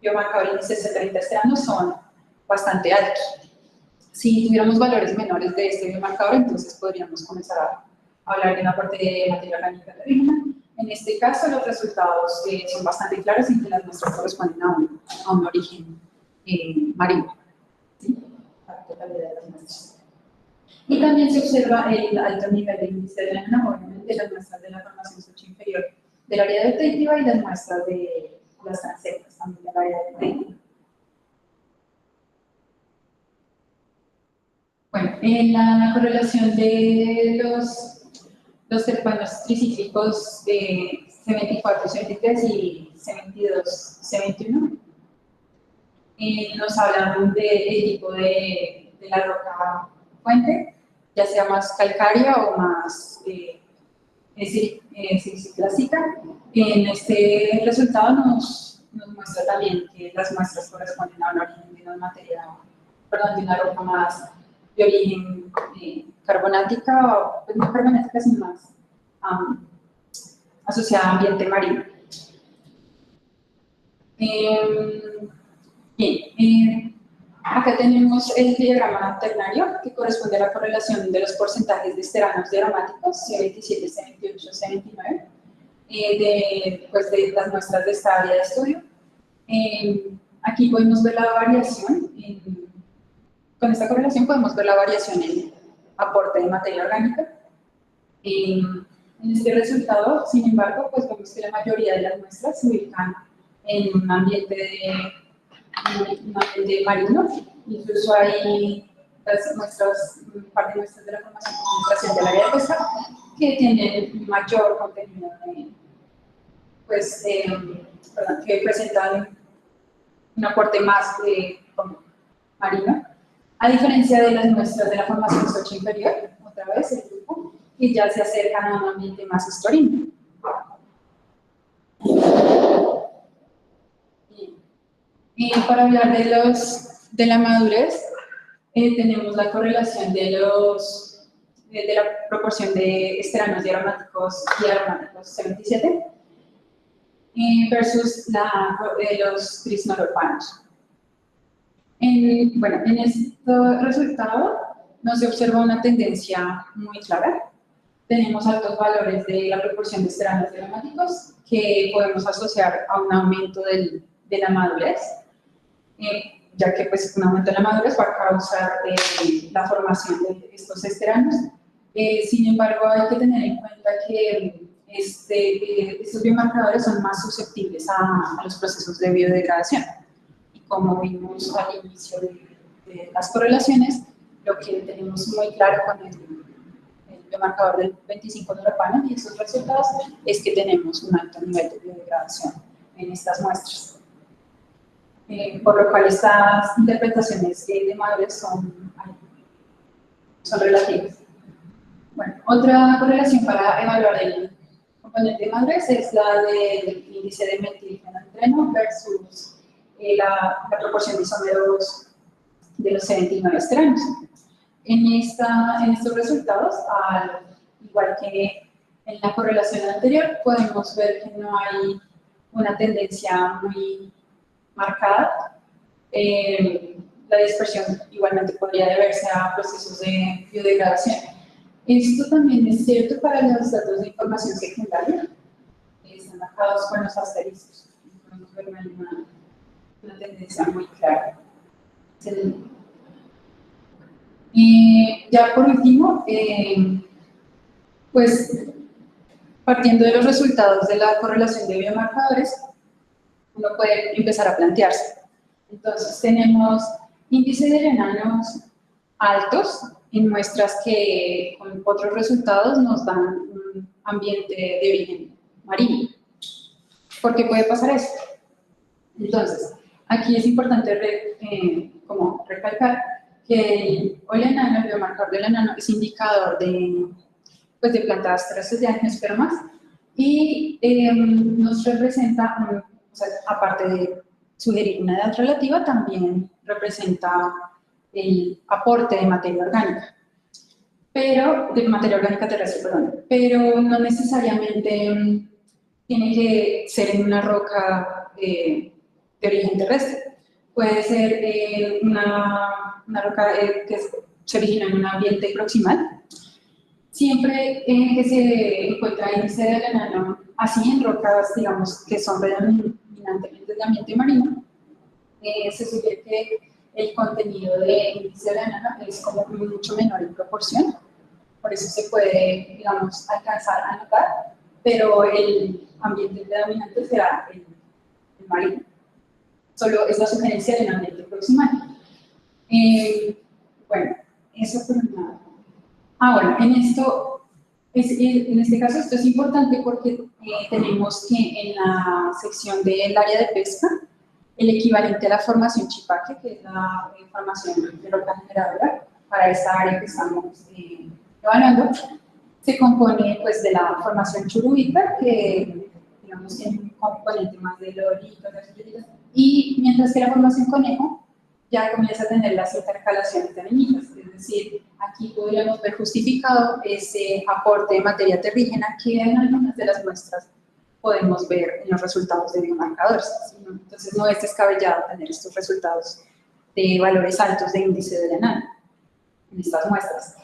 biomarcador índice de 30 esteranos son bastante altos. Si tuviéramos valores menores de este biomarcador, entonces podríamos comenzar a hablar de una parte de materia orgánica terrígena. En este caso, los resultados son bastante claros y que las muestras corresponden a un origen marino. ¿Sí? La totalidad de las muestras. Y también se observa el alto nivel de índice de oleanano, obviamente las muestras de la formación sochi-inferior del área detentiva y las muestras de las transectas también del área detentiva. Bueno, en la correlación de los terpenos tricíclicos de C24, C23 y C22, C21, nos hablan del tipo de la roca fuente, ya sea más calcárea o más clásica. En este resultado nos muestra también que las muestras corresponden a un origen de una roca más de origen carbonática, pues no carbonática, sino más asociada a ambiente marino. Bien, acá tenemos el diagrama ternario que corresponde a la correlación de los porcentajes de esteranos de aromáticos, C27, C28, C29, de las muestras de esta área de estudio. Aquí podemos ver la variación. Con esta correlación podemos ver la variación en aporte de materia orgánica. En este resultado, sin embargo, pues vemos que la mayoría de las muestras se ubican en un ambiente marino. Incluso hay un par de muestras de la formación de concentración del área de pesca que tienen mayor contenido que presentan un aporte más marino, a diferencia de las muestras de la formación sochi-inferior, otra vez el grupo, que ya se acercan a un ambiente más estorino. Para hablar de la madurez, tenemos la correlación de de la proporción de esteranos diaromáticos C27 versus los trisnolopanos. Bueno, en este resultado no se observa una tendencia muy clara. Tenemos altos valores de la proporción de esteranos diaromáticos que podemos asociar a un aumento de la madurez, ya que pues, un aumento de la madurez va a causar la formación de estos esteranos. Sin embargo, hay que tener en cuenta que estos biomarcadores son más susceptibles a los procesos de biodegradación. Y como vimos al inicio de las correlaciones, lo que tenemos muy claro con el biomarcador del 25-norepano y esos resultados es que tenemos un alto nivel de biodegradación en estas muestras. Por lo cual estas interpretaciones de madurez son relativas. Bueno, otra correlación para evaluar el componente de madurez es la del índice de metilfenoltreno versus la proporción de isómeros de los 79 esteranos. En estos resultados, al igual que en la correlación anterior, podemos ver que no hay una tendencia muy marcada. La dispersión igualmente podría deberse a procesos de biodegradación. Esto también es cierto para los datos de información secundaria. Están marcados con los asteriscos. Podemos ver una tendencia muy clara. Ya por último, pues partiendo de los resultados de la correlación de biomarcadores, uno puede empezar a plantearse. Entonces tenemos índice de enanos altos en muestras que con otros resultados nos dan un ambiente de origen marino. ¿Por qué puede pasar eso? Entonces, aquí es importante como recalcar que el enano, el biomarcador del enano, es indicador de plantas terrestres de angiospermas y nos representa, o sea, aparte de sugerir una edad relativa, también representa el aporte de materia orgánica, de materia orgánica terrestre, perdón, pero no necesariamente tiene que ser en una roca de origen terrestre. Puede ser una roca que se origina en un ambiente proximal. Siempre que se encuentra índice del enano, así en rocas, digamos, que son predominantemente del ambiente marino, se sugiere que el contenido de índice del enano es como mucho menor en proporción. Por eso se puede, digamos, alcanzar a notar, pero el ambiente predominante será el marino. Solo es la sugerencia del ambiente proximal. Bueno, eso por un lado. Bueno, en este caso esto es importante porque tenemos que en la sección del área de pesca, el equivalente a la formación Chipaque, que es la formación de roca generadora, para esta área que estamos evaluando, se compone pues de la formación Churubita, que digamos tiene un componente más de loritos, y mientras que la formación Conejo ya comienza a tener las intercalaciones de arenitas, es decir, aquí podríamos ver justificado ese aporte de materia terrígena que en algunas de las muestras podemos ver en los resultados de biomarcadores. Entonces no es descabellado tener estos resultados de valores altos de índice del enano en estas muestras.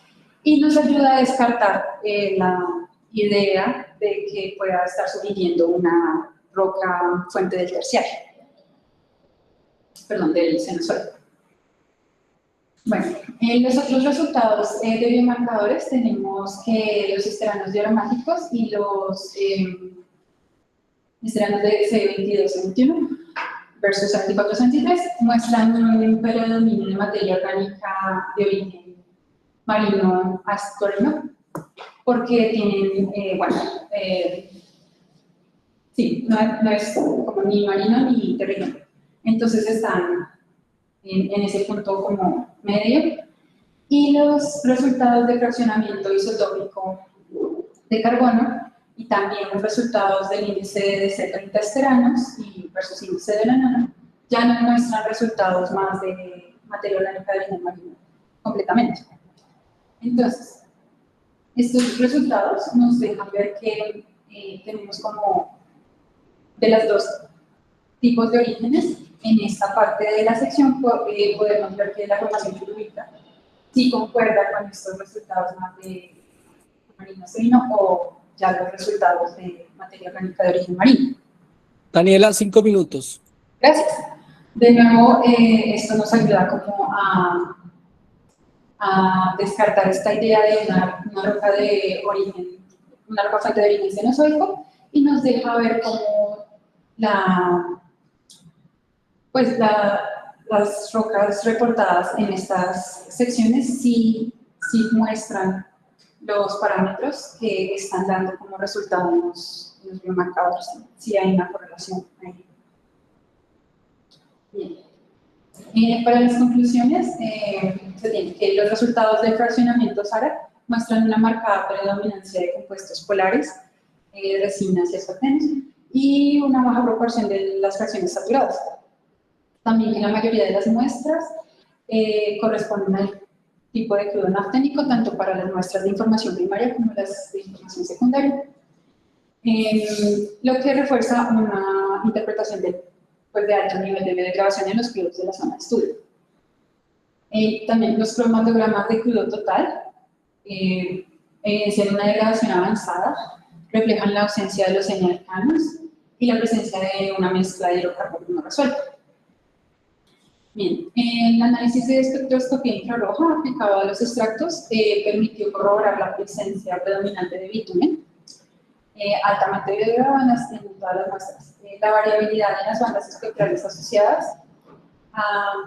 Y nos ayuda a descartar la idea de que pueda estar sugiriendo una roca fuente del terciario, perdón, del Cenozoico. Bueno, en los otros resultados de biomarcadores tenemos que los esteranos diaromáticos y los esteranos de C22-21 versus C24-23 muestran un predominio de materia orgánica de origen marino ascorino, porque tienen, sí, no es como ni marino ni terreno. Entonces están en ese punto como medio. Y los resultados de fraccionamiento isotópico de carbono y también los resultados del índice de C30 esteranos y versus índice del enano ya no muestran resultados más de materia orgánica de origen marino completamente. Entonces, Estos resultados nos dejan ver que tenemos como de los dos tipos de orígenes. En esta parte de la sección podemos ver que la formación fluídica sí concuerda con estos resultados más de marino serino o ya los resultados de materia orgánica de origen marino.
Daniela, 5 minutos.
Gracias. De nuevo, esto nos ayuda como a descartar esta idea de una roca de origen, una roca fuente de origen cenozoico, y nos deja ver cómo las rocas reportadas en estas secciones sí muestran los parámetros que están dando como resultado en los biomarcadores. Sí hay una correlación ahí. Bien. Para las conclusiones, se tiene que los resultados del fraccionamiento SARA muestran una marcada predominancia de compuestos polares, resinas y espartenos, y una baja proporción de las fracciones saturadas. También en la mayoría de las muestras corresponden al tipo de crudo nafténico, tanto para las muestras de información primaria como las de información secundaria. Lo que refuerza una interpretación de alto nivel de biodegradación en los crudos de la zona de estudio. También los cromatogramas de crudo total evidencian una degradación avanzada, reflejan la ausencia de los señalcanos y la presencia de una mezcla de hidrocarburos no resuelta. Bien, el análisis de espectroscopía infrarroja aplicado a los extractos permitió corroborar la presencia predominante de bitumen, altamente biodegradado en todas las muestras. La variabilidad en las bandas espectrales asociadas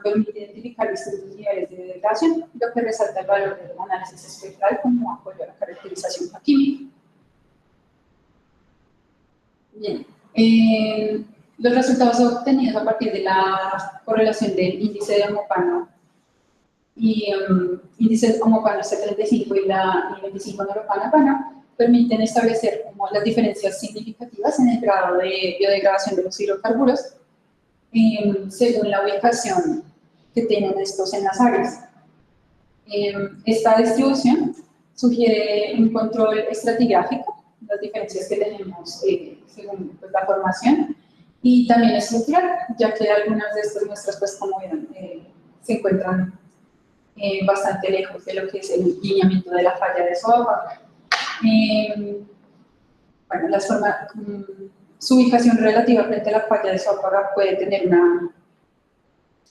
permite identificar distintos niveles de degradación, lo que resalta el valor del análisis espectral como apoyo a la caracterización química. Bien. Los resultados obtenidos a partir de la correlación del índice de homopano y índice de homopano C35 y la 25 neuropano permiten establecer como las diferencias significativas en el grado de biodegradación de los hidrocarburos según la ubicación que tienen estos en las áreas. Esta distribución sugiere un control estratigráfico, las diferencias que tenemos según la formación, y también estructural, ya que algunas de estas muestras, pues como vieron, se encuentran bastante lejos de lo que es el lineamiento de la falla de Esófago. Bueno, su ubicación relativa frente a la falla de Esófago puede tener una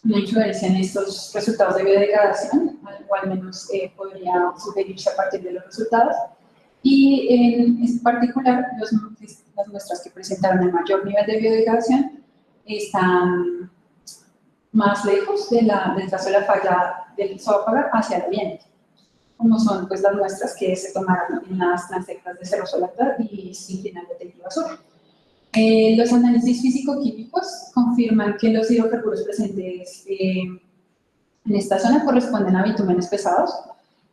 influencia en estos resultados de biodegradación, o al menos podría sugerirse a partir de los resultados. Y en particular, las muestras que presentaron el mayor nivel de biodegradación están más lejos del trazo de la falla del Esófago hacia el oriente, como son pues, las muestras que se tomaron en las transectas de Cerro Solata y Sinfinal de Teitiva Sur. Los análisis físico-químicos confirman que los hidrocarburos presentes en esta zona corresponden a bitúmenes pesados,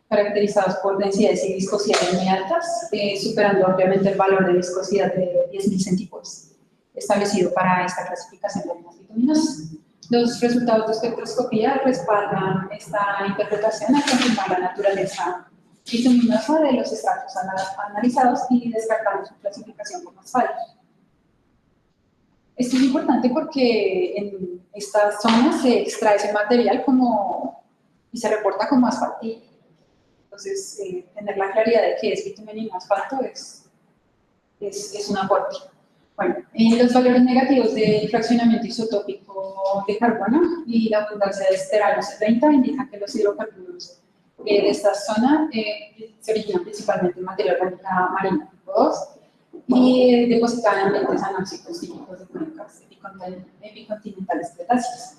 caracterizados por densidades y viscosidades muy altas, superando ampliamente el valor de viscosidad de 10.000 centipoles, establecido para esta clasificación de arenas bituminosas. Los resultados de espectroscopía respaldan esta interpretación al confirmar la naturaleza bituminosa de los estratos analizados y descartando su clasificación como asfalto. Esto es importante porque en esta zona se extrae ese material y se reporta como asfaltillo. Entonces, tener la claridad de que es bitumen y no asfalto es un aporte. Bueno, los valores negativos del fraccionamiento isotópico de carbono y la abundancia de esterano C30 indican que los hidrocarburos de esta zona se originan principalmente en materia orgánica marina tipo 2 y depositada en ambientes anóxicos típicos de cuencas epicontinentales cretáceas.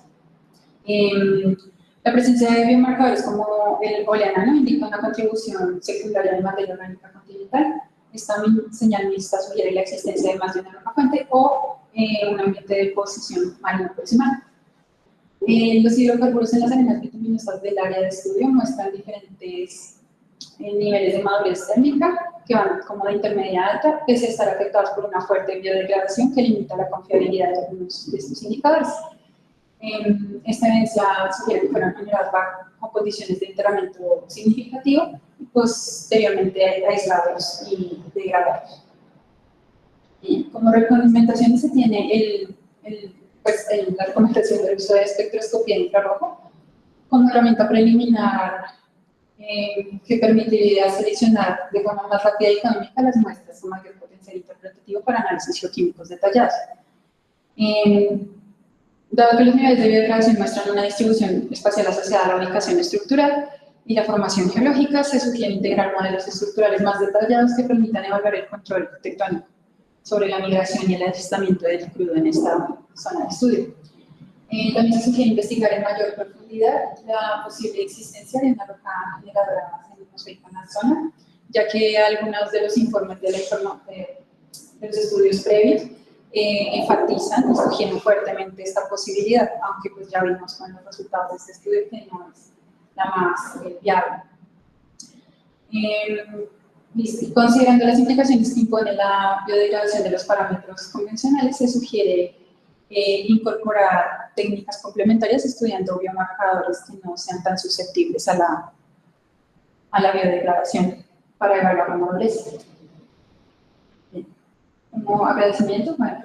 La presencia de biomarcadores como el oleanano indica una contribución secundaria de materia orgánica continental. Esta señal mixta sugiere la existencia de más de una roca fuente o un ambiente de posición marina proximal. Los hidrocarburos en las arenas bituminosas del área de estudio muestran diferentes niveles de madurez térmica que van como de intermedia a alta, pese a estar afectados por una fuerte biodegradación que limita la confiabilidad de algunos de estos indicadores. Esta evidencia sugiere que fueron generadas bajo condiciones de enterramiento significativo posteriormente aislados y degradados. Y como recomendaciones se tiene la recomendación del uso de espectroscopía infrarrojo como herramienta preliminar que permitiría seleccionar de forma más rápida y económica las muestras con mayor potencial interpretativo para análisis geoquímicos detallados. Dado que los niveles de biodegradación muestran una distribución espacial asociada a la ubicación estructural y la formación geológica, se sugiere integrar modelos estructurales más detallados que permitan evaluar el control tectónico sobre la migración y el aislamiento del crudo en esta zona de estudio. También se sugiere investigar en mayor profundidad la posible existencia de una roca generadora atmosférica en la zona, ya que algunos de los informes de los estudios previos enfatizan y sugieren fuertemente esta posibilidad, aunque pues ya vimos con los resultados de este estudio que no es la más viable. Considerando las implicaciones que impone la biodegradación de los parámetros convencionales, se sugiere incorporar técnicas complementarias estudiando biomarcadores que no sean tan susceptibles a la biodegradación para evaluar la madurez. Como agradecimiento, bueno,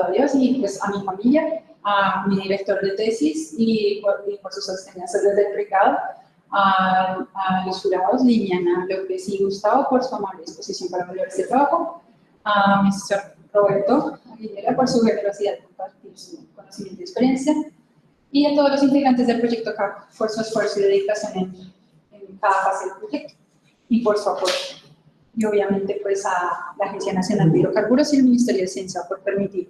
a Dios y pues a mi familia, a mi director de tesis y por sus enseñanzas desde el pregrado, a los jurados Liliana López y Gustavo por su amable disposición para evaluar este trabajo, a Mr. Roberto Aguilera por su generosidad de compartir su conocimiento y experiencia, y a todos los integrantes del proyecto CAP por su esfuerzo y dedicación en cada fase del proyecto y por su apoyo. Y obviamente pues a la Agencia Nacional de Hidrocarburos y el Ministerio de Ciencia por permitir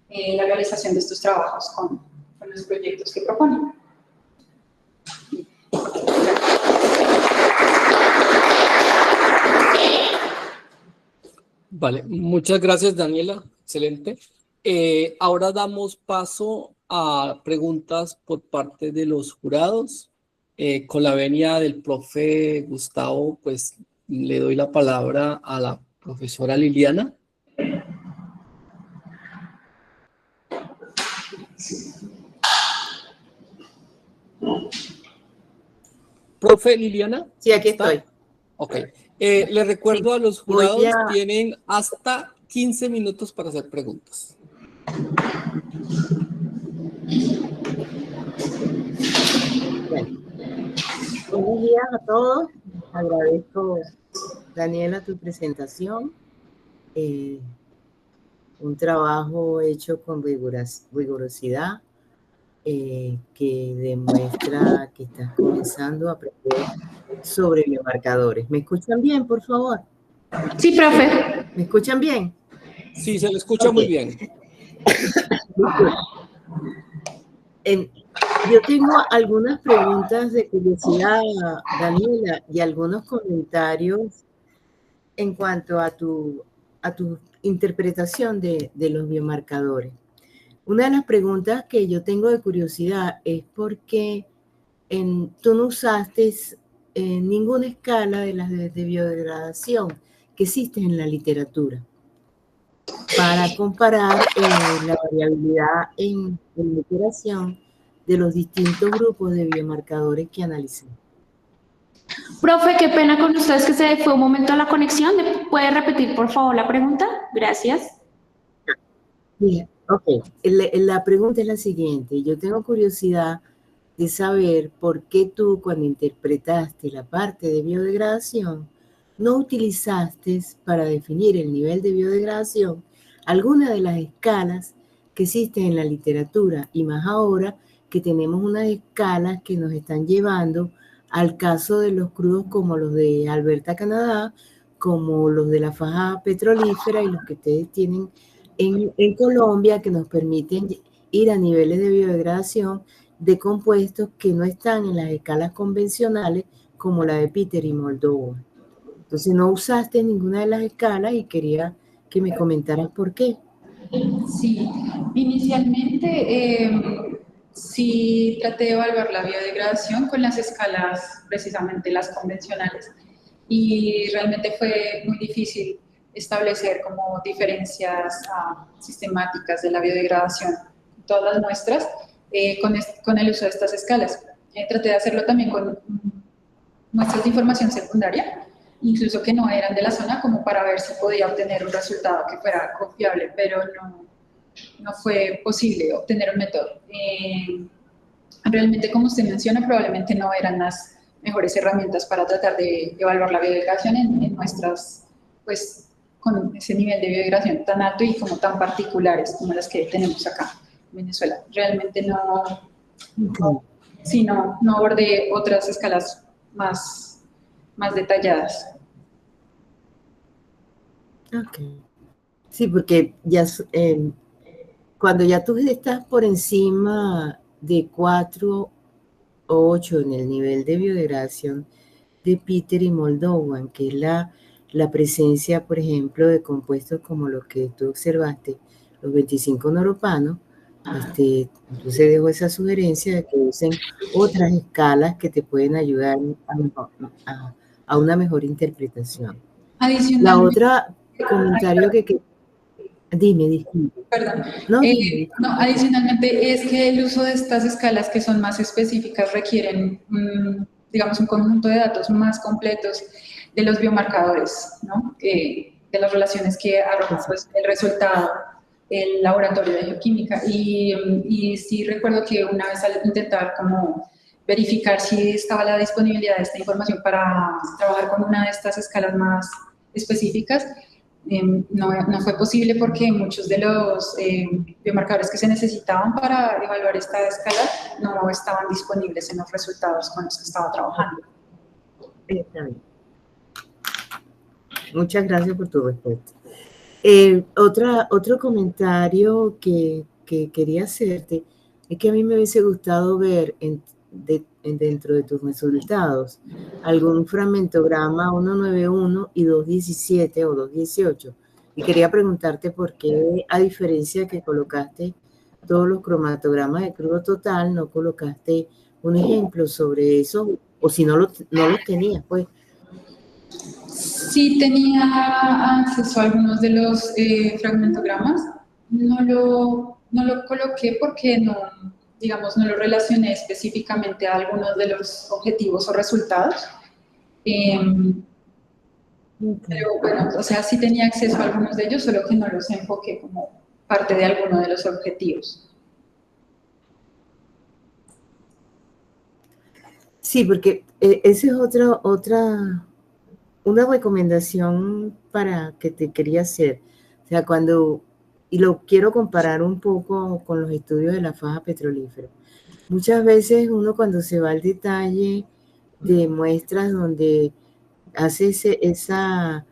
la realización de estos trabajos con los proyectos que proponen.
Vale, muchas gracias, Daniela, excelente. Ahora damos paso a preguntas por parte de los jurados. Con la venia del profe Gustavo, pues le doy la palabra a la profesora Liliana. Profe Liliana.
Sí, aquí estoy.
Ok. Les recuerdo a los jurados, tienen hasta 15 minutos para hacer preguntas.
Bueno. Buenos días a todos. Agradezco, Daniela, tu presentación. Un trabajo hecho con rigurosidad que demuestra que estás comenzando a aprender sobre biomarcadores. ¿Me escuchan bien, por favor?
Sí, profe.
¿Me escuchan bien?
Sí, se le escucha muy bien.
Yo tengo algunas preguntas de curiosidad, Daniela, y algunos comentarios en cuanto a tu interpretación de los biomarcadores. Una de las preguntas que yo tengo de curiosidad es por qué tú no usaste ninguna escala de las de biodegradación que existe en la literatura para comparar la variabilidad en la iteración de los distintos grupos de biomarcadores que analicé.
Profe, qué pena con ustedes que se fue un momento a la conexión. ¿Puede repetir, por favor, la pregunta? Gracias.
Sí, ok. La pregunta es la siguiente. Yo tengo curiosidad de saber por qué tú, cuando interpretaste la parte de biodegradación, no utilizaste para definir el nivel de biodegradación alguna de las escalas que existen en la literatura, y más ahora que tenemos unas escalas que nos están llevando al caso de los crudos como los de Alberta, Canadá, como los de la faja petrolífera y los que ustedes tienen en Colombia, que nos permiten ir a niveles de biodegradación de compuestos que no están en las escalas convencionales como la de Peter y Moldova. Entonces no usaste ninguna de las escalas y quería que me comentaras por qué.
Sí, inicialmente sí traté de evaluar la biodegradación con las escalas, precisamente las convencionales, y realmente fue muy difícil establecer como diferencias sistemáticas de la biodegradación en todas las muestras con el uso de estas escalas. Traté de hacerlo también con muestras de información secundaria, incluso que no eran de la zona, como para ver si podía obtener un resultado que fuera confiable, pero no fue posible obtener un método. Realmente, como usted menciona, probablemente no eran las mejores herramientas para tratar de evaluar la biodegradación en muestras, pues, con ese nivel de biodegradación tan alto y como tan particulares como las que tenemos acá en Venezuela. Realmente no abordé otras escalas más detalladas.
Ok. Sí, porque ya cuando ya tú estás por encima de 4 o 8 en el nivel de biodegradación de Peter y Moldovan, que es la presencia, por ejemplo, de compuestos como los que tú observaste, los 25 noropanos, entonces dejo esa sugerencia de que usen otras escalas que te pueden ayudar a una mejor interpretación. La otra comentario que dime, disculpe.
Perdón.
No,
adicionalmente es que el uso de estas escalas que son más específicas requieren, digamos, un conjunto de datos más completos de los biomarcadores, ¿no? De las relaciones que arroja pues, el resultado el laboratorio de bioquímica. Y sí recuerdo que una vez al intentar como verificar si estaba la disponibilidad de esta información para trabajar con una de estas escalas más específicas, no fue posible porque muchos de los biomarcadores que se necesitaban para evaluar esta escala no estaban disponibles en los resultados con los que estaba trabajando.
Está bien. Muchas gracias por tu respuesta. Otro comentario que quería hacerte es que a mí me hubiese gustado ver dentro de tus resultados algún fragmentograma 191 y 217 o 218. Y quería preguntarte por qué, a diferencia que colocaste todos los cromatogramas de crudo total, no colocaste un ejemplo sobre eso, o si no los tenías, pues.
Sí tenía acceso a algunos de los fragmentogramas, no lo coloqué porque no lo relacioné específicamente a algunos de los objetivos o resultados. Pero bueno, o sea, sí tenía acceso a algunos de ellos, solo que no los enfoqué como parte de alguno de los objetivos.
Sí, porque esa es una recomendación para que te quería hacer. O sea, y lo quiero comparar un poco con los estudios de la faja petrolífera. Muchas veces uno cuando se va al detalle de muestras donde hace esa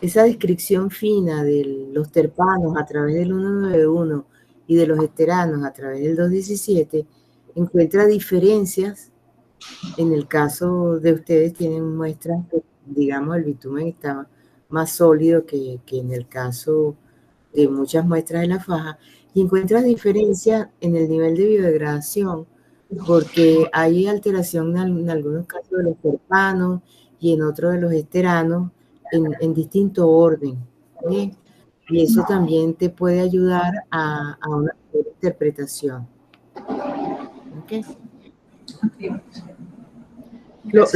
descripción fina de los terpanos a través del 191 y de los esteranos a través del 217, encuentra diferencias. En el caso de ustedes tienen muestras que, digamos, el bitumen está más sólido que en el caso de muchas muestras de la faja, y encuentras diferencias en el nivel de biodegradación, porque hay alteración en algunos casos de los terpanos y en otros de los esteranos en distinto orden. ¿Sí? Y eso también te puede ayudar a una mejor interpretación. ¿Okay?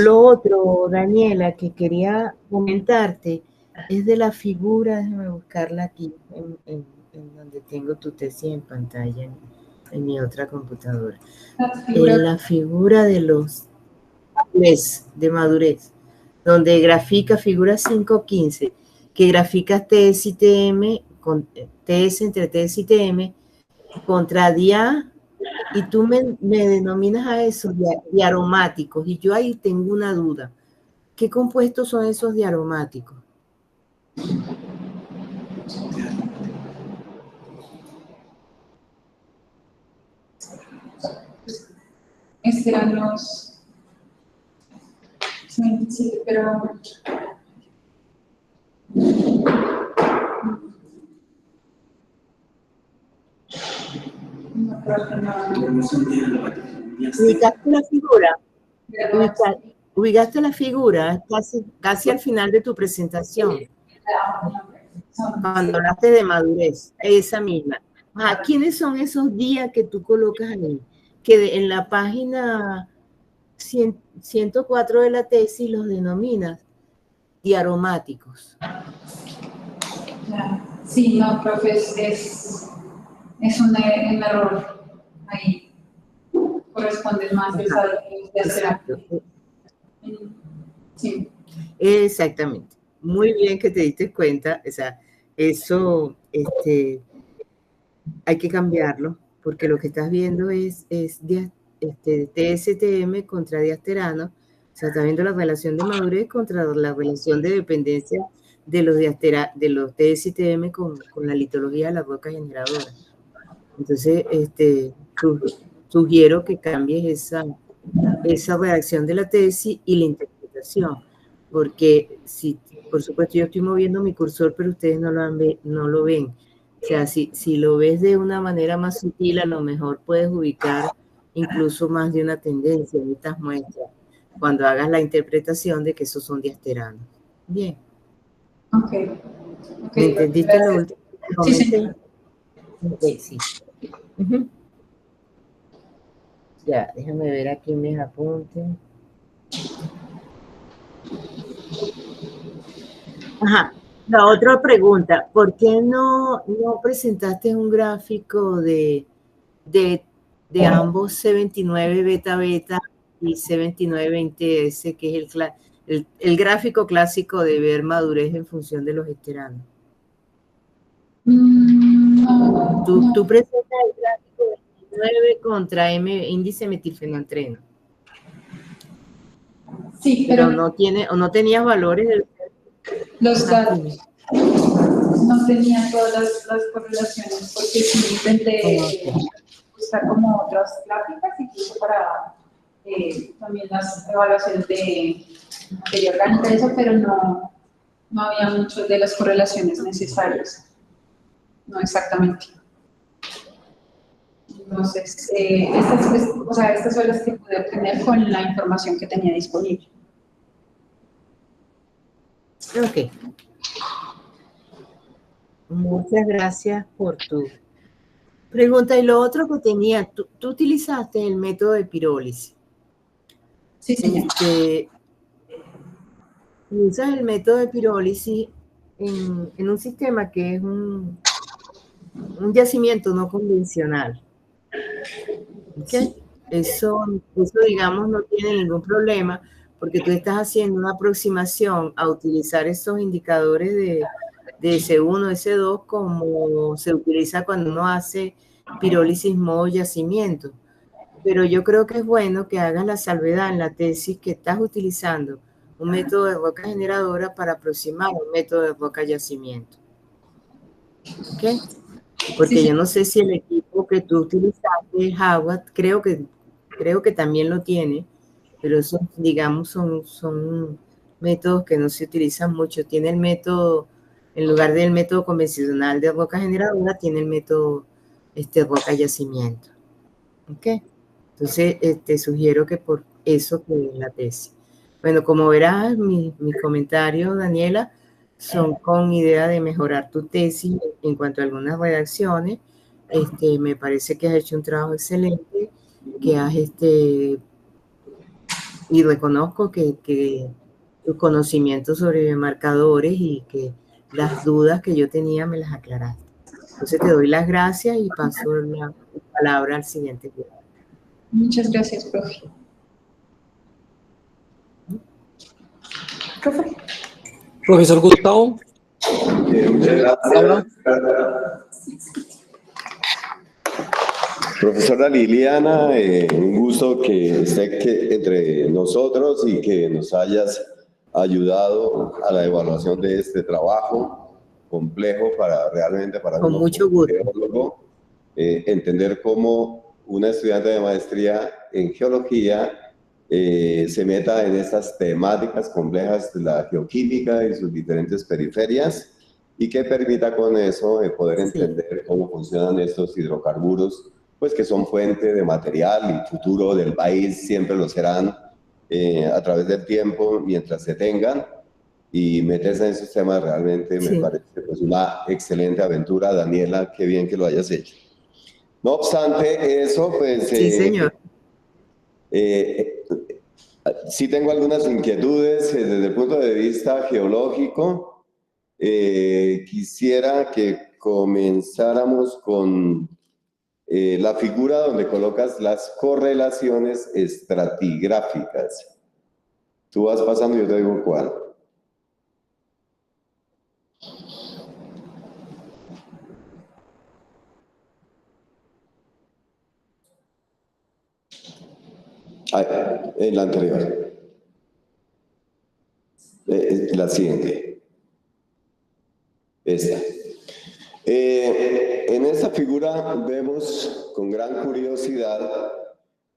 Lo otro, Daniela, que quería comentarte es de la figura, déjame buscarla aquí, en donde tengo tu tesis en pantalla, en mi otra computadora. La figura de los de madurez, donde grafica figura 5.15, que grafica TS y TM, con TS entre TS y TM, contra DIA, y tú me denominas a eso diaromáticos, y yo ahí tengo una duda. ¿Qué compuestos son esos diaromáticos?
Eran los 27, pero
¿Ubicaste la figura? ¿Ubicaste la figura casi al final de tu presentación? Cuando hablaste de madurez, esa misma. ¿Quiénes son esos días que tú colocas ahí? Que en la página 104 de la tesis los denominas diaromáticos.
Sí, no, profe, es un error ahí. Corresponde más al de hacer. Sí.
Exactamente. Muy bien que te diste cuenta. O sea, eso hay que cambiarlo, porque lo que estás viendo es TSTM contra diasterano. O sea, estás viendo la relación de madurez contra la relación de dependencia de los TSTM con la litología de la roca generadora. Entonces, sugiero que cambies esa redacción de la tesis y la interpretación, porque si, por supuesto, yo estoy moviendo mi cursor, pero ustedes no lo ven. O sea, si lo ves de una manera más sutil, a lo mejor puedes ubicar incluso más de una tendencia en estas muestras, cuando hagas la interpretación de que esos son diasteranos. Bien.
Ok.
¿Me entendiste lo último?
Sí, sí.
Okay, sí. Ya, déjame ver aquí mis apuntes. Ajá. La otra pregunta, ¿por qué no presentaste un gráfico de ambos C29 beta beta y C2920S, que es el gráfico clásico de ver madurez en función de los esteranos?
No,
Tú presentas el gráfico 29 contra índice metilfenantreno.
Sí,
pero no tenías valores de
los datos. No tenía todas las correlaciones, porque sí intenté buscar como otras gráficas, incluso para también las evaluaciones de materia orgánica y eso, pero no había muchas de las correlaciones necesarias. No exactamente. Entonces, estas son las que pude obtener con la información que tenía disponible.
Ok. Muchas gracias por tu pregunta. Y lo otro que tenía, tú utilizaste el método de pirólisis.
Sí, señor.
Usas el método de pirólisis en un sistema que es un yacimiento no convencional. ¿Okay? Eso, digamos, no tiene ningún problema, porque tú estás haciendo una aproximación a utilizar esos indicadores de S1, S2, como se utiliza cuando uno hace pirólisis modo yacimiento. Pero yo creo que es bueno que hagas la salvedad en la tesis que estás utilizando un método de roca generadora para aproximar un método de roca yacimiento. ¿Ok? Porque sí, yo no sé si el equipo que tú utilizaste, Howard, creo que también lo tiene, pero esos, digamos, son métodos que no se utilizan mucho. Tiene el método, en lugar del método convencional de roca generadora, tiene el método roca yacimiento. ¿Ok? Entonces, te sugiero que por eso que la tesis. Bueno, como verás, mis comentarios, Daniela, son con idea de mejorar tu tesis en cuanto a algunas redacciones. Me parece que has hecho un trabajo excelente, que has y reconozco que tus conocimientos sobre marcadores y que las dudas que yo tenía me las aclaraste. Entonces te doy las gracias y paso la palabra al siguiente grupo.
Muchas gracias, profe. Profe.
Profesor Gustavo.
Muchas gracias. Profesora Liliana, un gusto que esté entre nosotros y que nos hayas ayudado a la evaluación de este trabajo complejo realmente para
con mucho gusto.
geólogo, entender cómo una estudiante de maestría en geología se meta en estas temáticas complejas de la geoquímica y sus diferentes periferias y que permita con eso poder entender cómo funcionan estos hidrocarburos, pues que son fuente de material y futuro del país, siempre lo serán a través del tiempo mientras se tengan, y meterse en esos temas realmente me parece pues una excelente aventura. Daniela, qué bien que lo hayas hecho. No obstante eso, pues
sí, señor.
sí tengo algunas inquietudes desde el punto de vista geológico. Quisiera que comenzáramos con la figura donde colocas las correlaciones estratigráficas. Tú vas pasando y yo te digo cuál. En la anterior. La siguiente. Esta. En esta figura vemos con gran curiosidad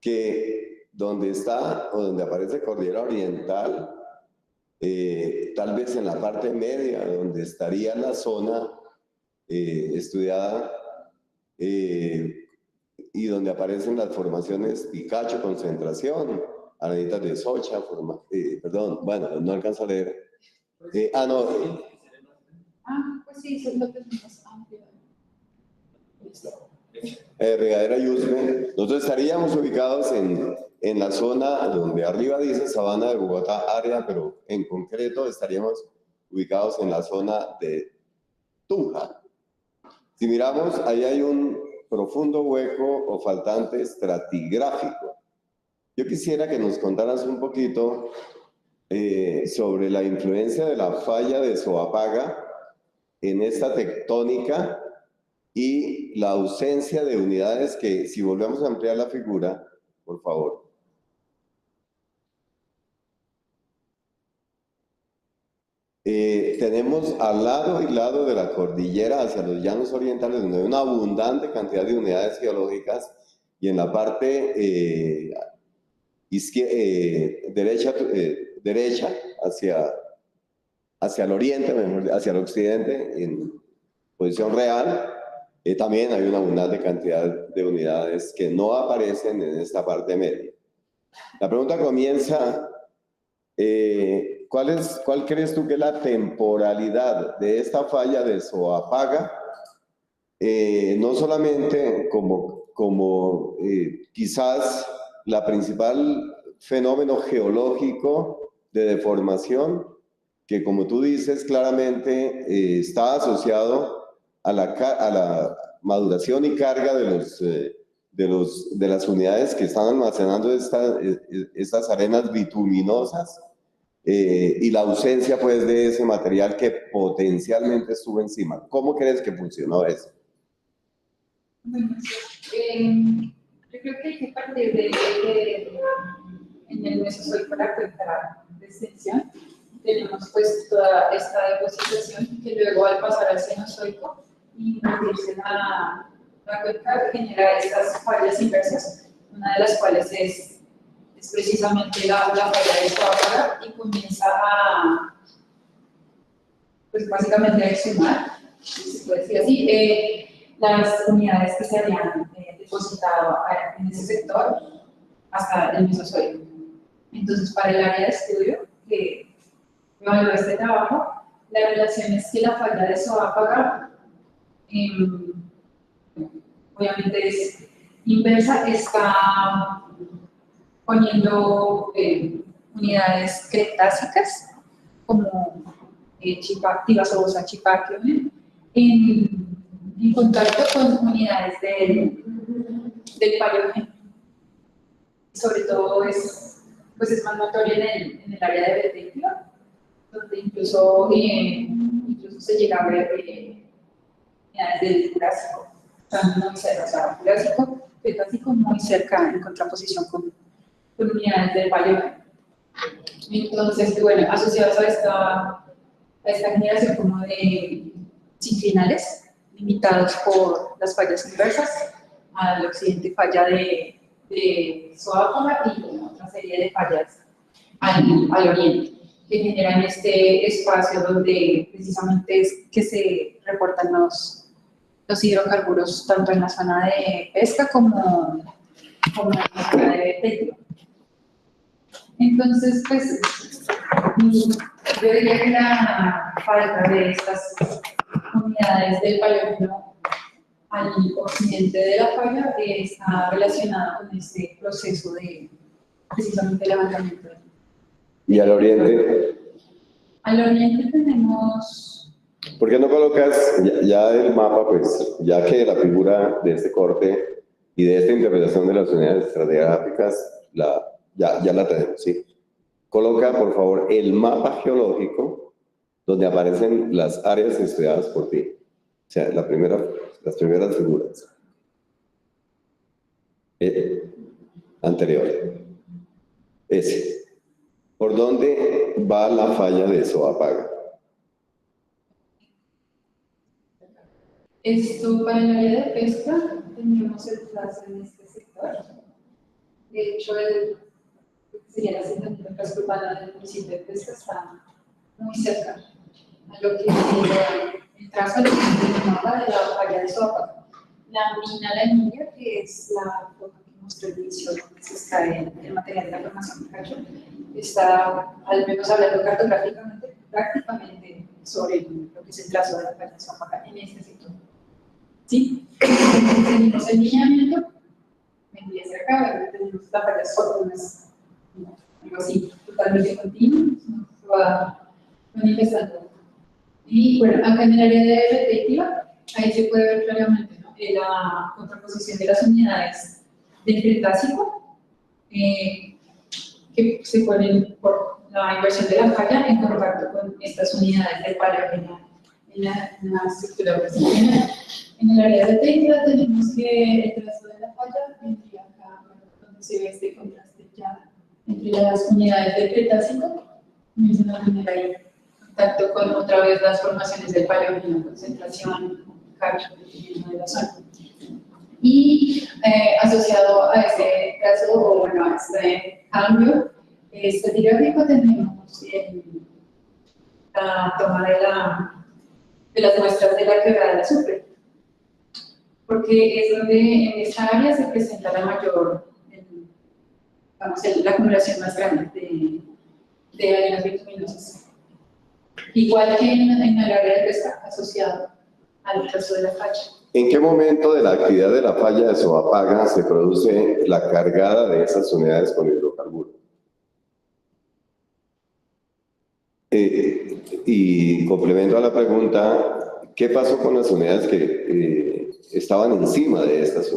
que donde está o donde aparece Cordillera Oriental, tal vez en la parte media, donde estaría la zona estudiada, y donde aparecen las formaciones Picacho, Concentración, Arenitas de Socha, perdón, bueno, no alcanzo a leer. No.
Pues sí, eso es lo que tenemos.
Regadera Yusme. Nosotros estaríamos ubicados en la zona donde arriba dice Sabana de Bogotá, área, pero en concreto estaríamos ubicados en la zona de Tunja. Si miramos, ahí hay un profundo hueco o faltante estratigráfico. Yo quisiera que nos contaras un poquito sobre la influencia de la falla de Soapaga en esta tectónica y la ausencia de unidades que, si volvemos a ampliar la figura, por favor. Tenemos al lado y lado de la cordillera hacia los llanos orientales, donde hay una abundante cantidad de unidades geológicas, y en la parte derecha hacia el oriente, mejor, hacia el occidente, en posición real, también hay una abundante cantidad de unidades que no aparecen en esta parte media. La pregunta comienza, ¿cuál crees tú que es la temporalidad de esta falla de Soapaga? No solamente como quizás la principal fenómeno geológico de deformación, que como tú dices claramente está asociado a la maduración y carga de las unidades que están almacenando estas arenas bituminosas, y la ausencia pues de ese material que potencialmente estuvo encima. ¿Cómo crees que funcionó eso?
Bueno, yo creo que hay que partir en el Mesozoico, la cuenca de extensión. Tenemos pues toda esta depositación que luego al pasar al Cenozoico y invertirse en la cuenca genera estas fallas inversas, una de las cuales es precisamente la falla de Soapaga, y comienza pues básicamente a exhumar, si se puede decir así, las unidades que se habían depositado en ese sector hasta el Mesozoico. Entonces, para el área de estudio que evaluó este trabajo, la relación es que la falla de Soapaga, obviamente es inversa, está poniendo unidades cretácicas como Tibasobosa Chipaquio en contacto con unidades del Paleógeno. Sobre todo es más notorio en el área de Beteclo, donde incluso se llega a ver unidades del Jurásico, están muy cerca, o sea, Jurásico, Cretácico muy cerca en contraposición con unidades del Paleógeno. Entonces, bueno, asociados a esta generación como de sinclinales, limitados por las fallas inversas, al occidente falla de Soapaga y otra serie de fallas al oriente, que generan este espacio donde precisamente es que se reportan los hidrocarburos tanto en la zona de pesca como en la zona de Beteclo. Entonces, pues, yo diría que la falta de estas unidades del Paleógeno al occidente de la falla está relacionada con este proceso de precisamente levantamiento
¿Y al oriente?
Al oriente tenemos,
¿Por qué no colocas ya el mapa, pues, ya que la figura de este corte y de esta interpretación de las unidades estratigráficas, ya la tenemos, ¿sí? Coloca, por favor, el mapa geológico donde aparecen las áreas estudiadas por ti. O sea, las primeras figuras. Anterior. Ese. ¿Por dónde va la falla de Soapaga?
esto para el área de pesca, teníamos el plazo en este sector. De hecho, sería la asentamiento casco urbano del municipio de Pesca está muy cerca a lo que es el trazo del mapa de la falla de Soapaga. La mina La Niña, que es la foto que mostró el inicio, donde se extrae el material de la formación de Cacho, está, al menos hablando cartográficamente, prácticamente sobre lo que es el trazo de la falla de Soapaga en este sector. ¿Sí? Tenemos el lineamiento, vendría hacia acá, tenemos la falla de Soapaga, algo así, totalmente continuo, se va manifestando. Y bueno, acá en el área de repetitiva, ahí se puede ver claramente, ¿no? La contraposición de las unidades del Cretácico, que se ponen por la inversión de la falla en contacto con estas unidades del Paleógeno en la estructura original. En el área de técnica tenemos que el trazo de la falla vendría acá, donde se ve este contraste ya entre las unidades del Cretácico, comienzan a tener ahí contacto con otra vez las formaciones del Paleógeno, concentración, Cacho, dependiendo de la zona. Y asociado a este caso, o bueno, a este cambio estratigráfico, tenemos la toma de las muestras de la quebrada del Azufre, porque es donde en esta área se presenta la mayor, vamos, la acumulación más grande de arenas bituminosas. Igual que en el área de pesca, asociado al caso de la falla.
¿En qué momento de la actividad de la falla de Soapaga se produce la cargada de esas unidades con hidrocarburos? Y complemento a la pregunta, ¿qué pasó con las unidades que estaban encima de estas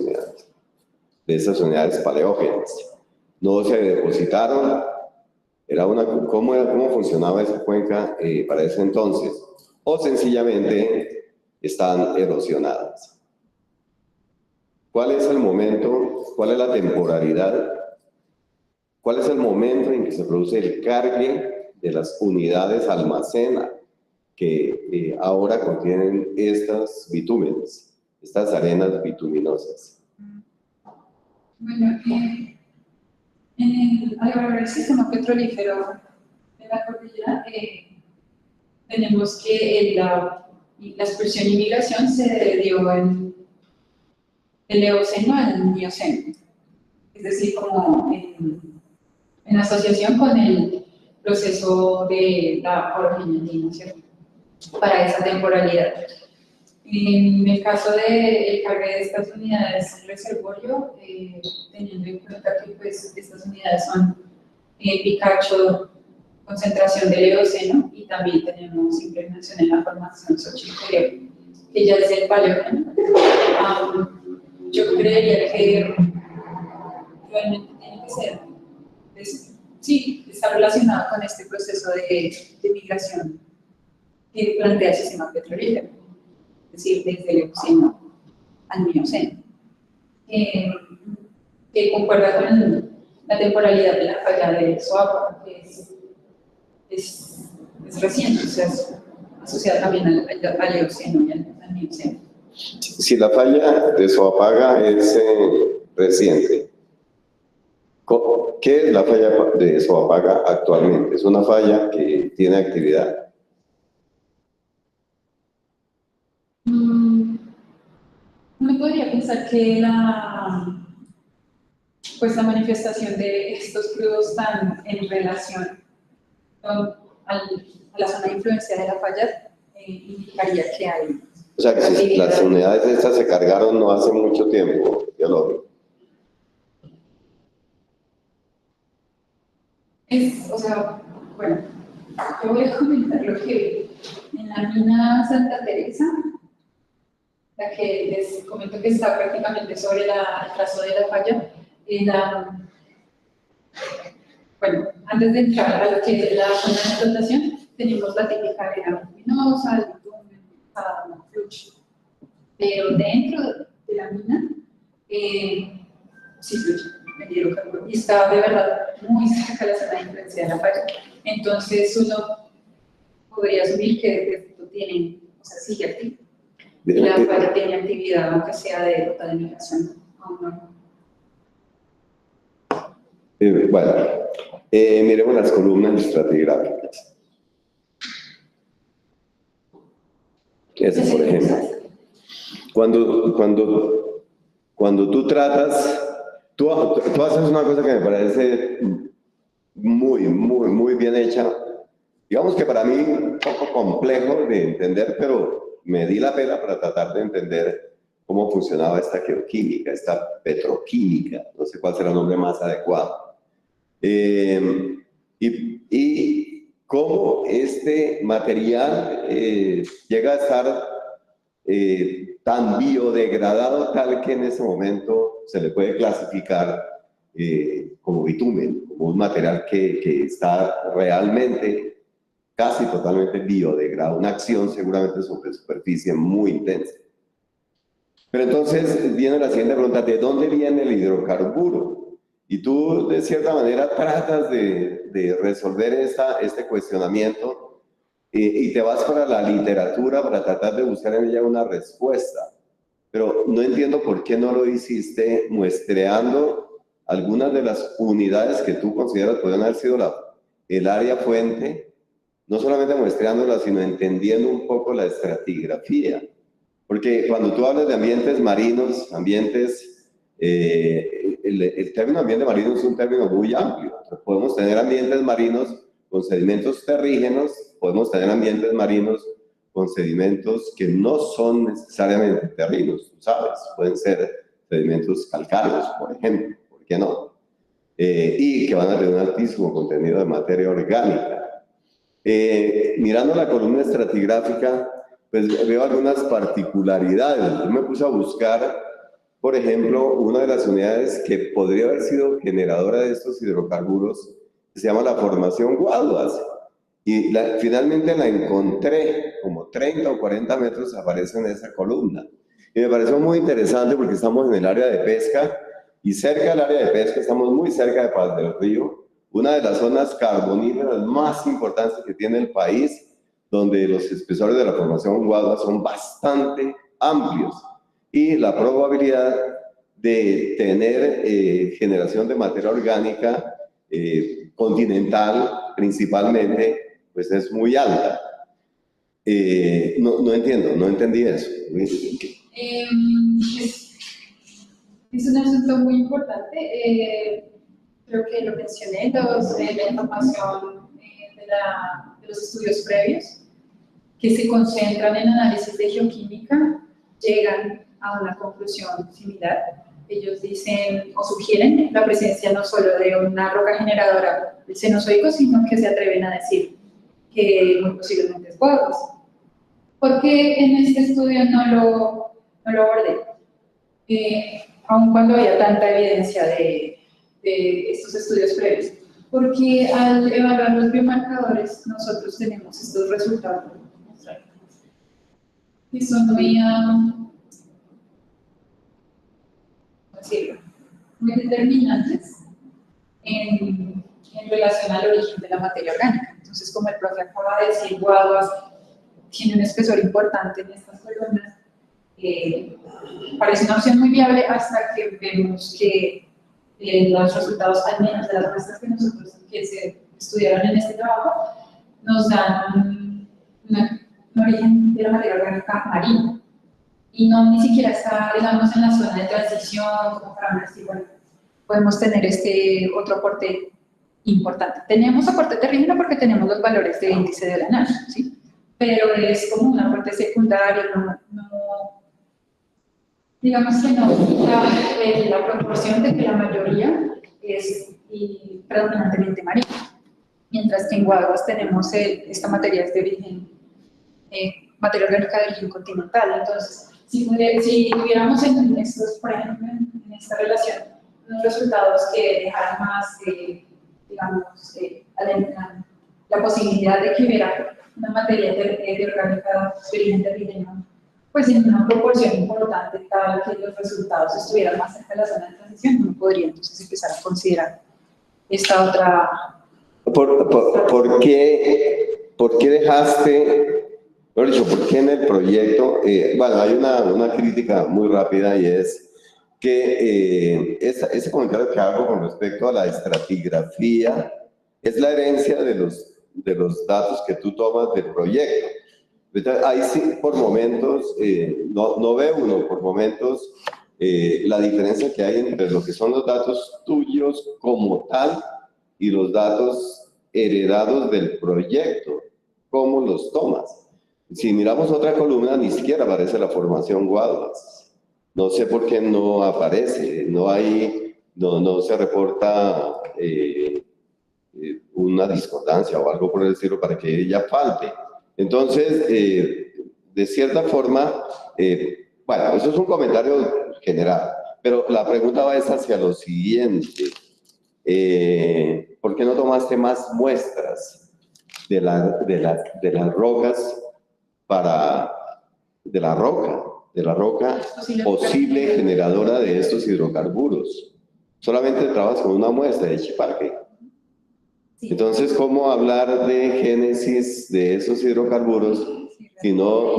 unidades paleógenas? ¿No se depositaron? ¿Cómo funcionaba esa cuenca para ese entonces? ¿O sencillamente están erosionadas? ¿Cuál es el momento, cuál es la temporalidad, cuál es el momento en que se produce el cargue de las unidades almacena que ahora contienen estas bitúmenes, estas arenas bituminosas?
Bueno, al el sistema petrolífero de la cordillera, tenemos que la expulsión y migración se dio en el Eoceno al Mioceno, es decir, como en asociación con el proceso de la orogenetización para esa temporalidad. En el caso del cargue de estas unidades reservorio, teniendo en cuenta que pues, estas unidades son Picacho, concentración del Eoceno, y también tenemos impregnación en la formación Xochitl, que ya es del Paleógeno. Yo creería que realmente tiene que ser, sí, está relacionado con este proceso de migración que plantea el sistema petrolífero, es decir, desde el Eoceno al Mioceno, que concuerda con la temporalidad de la falla de Soapaga, que es reciente, o sea, es asociada también al Eoceno y al Mioceno.
Si la falla de Soapaga es reciente, ¿qué es la falla de Soapaga actualmente? Es una falla que tiene actividad.
Uno podría pensar que la manifestación de estos crudos están en relación a la zona de influencia de la falla indicaría que hay.
O sea, que si las unidades estas se cargaron no hace mucho tiempo, geológico.
O sea, Bueno, yo voy a comentar lo que en la mina Santa Teresa, la que les comento que está prácticamente sobre el trazo de la falla, bueno, antes de entrar a lo que es la zona de explotación, tenemos la típica arena luminosa, el bitumen, la fluche. Pero dentro de la mina, sí fluye el hidrocarburo y está de verdad muy cerca de la zona de influencia de la falla. Entonces uno podría asumir que esto tiene, o sea, sigue activo. Y la falla tiene actividad, aunque sea de contaminación.
Bueno, miremos las columnas estratigráficas. Esa, por ejemplo. Cuando tú tratas, tú haces una cosa que me parece muy bien hecha. Digamos que para mí un poco complejo de entender, pero me di la pena para tratar de entender cómo funcionaba esta geoquímica, esta petroquímica, no sé cuál será el nombre más adecuado. Y cómo este material llega a estar tan biodegradado tal que en ese momento se le puede clasificar como bitumen, como un material que está realmente casi totalmente biodegradado, una acción seguramente sobre superficie muy intensa. Pero entonces viene la siguiente pregunta: ¿de dónde viene el hidrocarburo? Y tú de cierta manera tratas de resolver este cuestionamiento y te vas para la literatura para tratar de buscar en ella una respuesta. Pero no entiendo por qué no lo hiciste muestreando algunas de las unidades que tú consideras pueden haber sido el área fuente, no solamente muestreándolas, sino entendiendo un poco la estratigrafía. Porque cuando tú hablas de ambientes marinos, el término ambiente marino es un término muy amplio. Podemos tener ambientes marinos con sedimentos terrígenos, podemos tener ambientes marinos con sedimentos que no son necesariamente terrígenos, tú sabes, pueden ser sedimentos calcáreos, por ejemplo, ¿por qué no? Y que van a tener un altísimo contenido de materia orgánica. Mirando la columna estratigráfica, pues veo algunas particularidades. Yo me puse a buscar, por ejemplo, una de las unidades que podría haber sido generadora de estos hidrocarburos, que se llama la formación Guaduas. Y finalmente la encontré, como 30 o 40 metros aparece en esa columna. Y me pareció muy interesante porque estamos en el área de pesca, y cerca del área de pesca, estamos muy cerca de Paz del Río, una de las zonas carboníferas más importantes que tiene el país, donde los espesores de la formación Guaduas son bastante amplios. Y la probabilidad de tener generación de materia orgánica continental, principalmente, pues es muy alta. No entendí eso.
Es un asunto muy importante. Creo que lo mencioné, la información de los estudios previos que se concentran en análisis de geoquímica llegan a una conclusión similar. Ellos dicen o sugieren la presencia no solo de una roca generadora del Cenozoico, sino que se atreven a decir que muy posiblemente es Guaduas. ¿Por qué en este estudio no lo abordé? Aun cuando había tanta evidencia de estos estudios previos. Porque al evaluar los biomarcadores, nosotros tenemos estos resultados que son muy determinantes en relación al origen de la materia orgánica. Entonces, como el profe acaba de decir, Guaduas tiene un espesor importante en estas columnas. Parece una opción muy viable hasta que vemos que los resultados, al menos de las muestras que se estudiaron en este trabajo, nos dan un origen de la materia orgánica marina. Y no ni siquiera está, digamos, en la zona de transición, como para decir, bueno, podemos tener este otro aporte importante. Tenemos aporte terrígeno porque tenemos los valores de índice de Lanash, ¿sí? Pero es como un aporte secundario, digamos que no, la proporción de que la mayoría es predominantemente marina. mientras que en Guaduas tenemos esta materia de origen, materia orgánica de origen continental. Entonces, si tuviéramos en estos, por ejemplo, en esta relación, unos resultados que dejaran más, digamos, la posibilidad de que hubiera una materia de orgánica de origen territorial, pues en una proporción importante, tal que los resultados estuvieran más cerca de la zona de transición, uno podría entonces empezar a considerar esta otra...
¿Por qué dejaste, por qué en el proyecto, bueno, hay una crítica muy rápida y es que ese comentario que hago con respecto a la estratigrafía es la herencia de los datos que tú tomas del proyecto. Entonces, ahí sí, por momentos, no ve uno por momentos la diferencia que hay entre lo que son los datos tuyos como tal y los datos heredados del proyecto, cómo los tomas. Si miramos otra columna, ni siquiera aparece la formación Guaduas. No sé por qué no aparece, no se reporta una discordancia o algo por el estilo para que ella falte. Entonces, de cierta forma, bueno, eso es un comentario general, pero la pregunta va hacia lo siguiente. ¿Por qué no tomaste más muestras de las rocas de la roca posible generadora de estos hidrocarburos? Solamente trabajas con una muestra de Chiparque. Entonces, ¿cómo hablar de génesis de esos hidrocarburos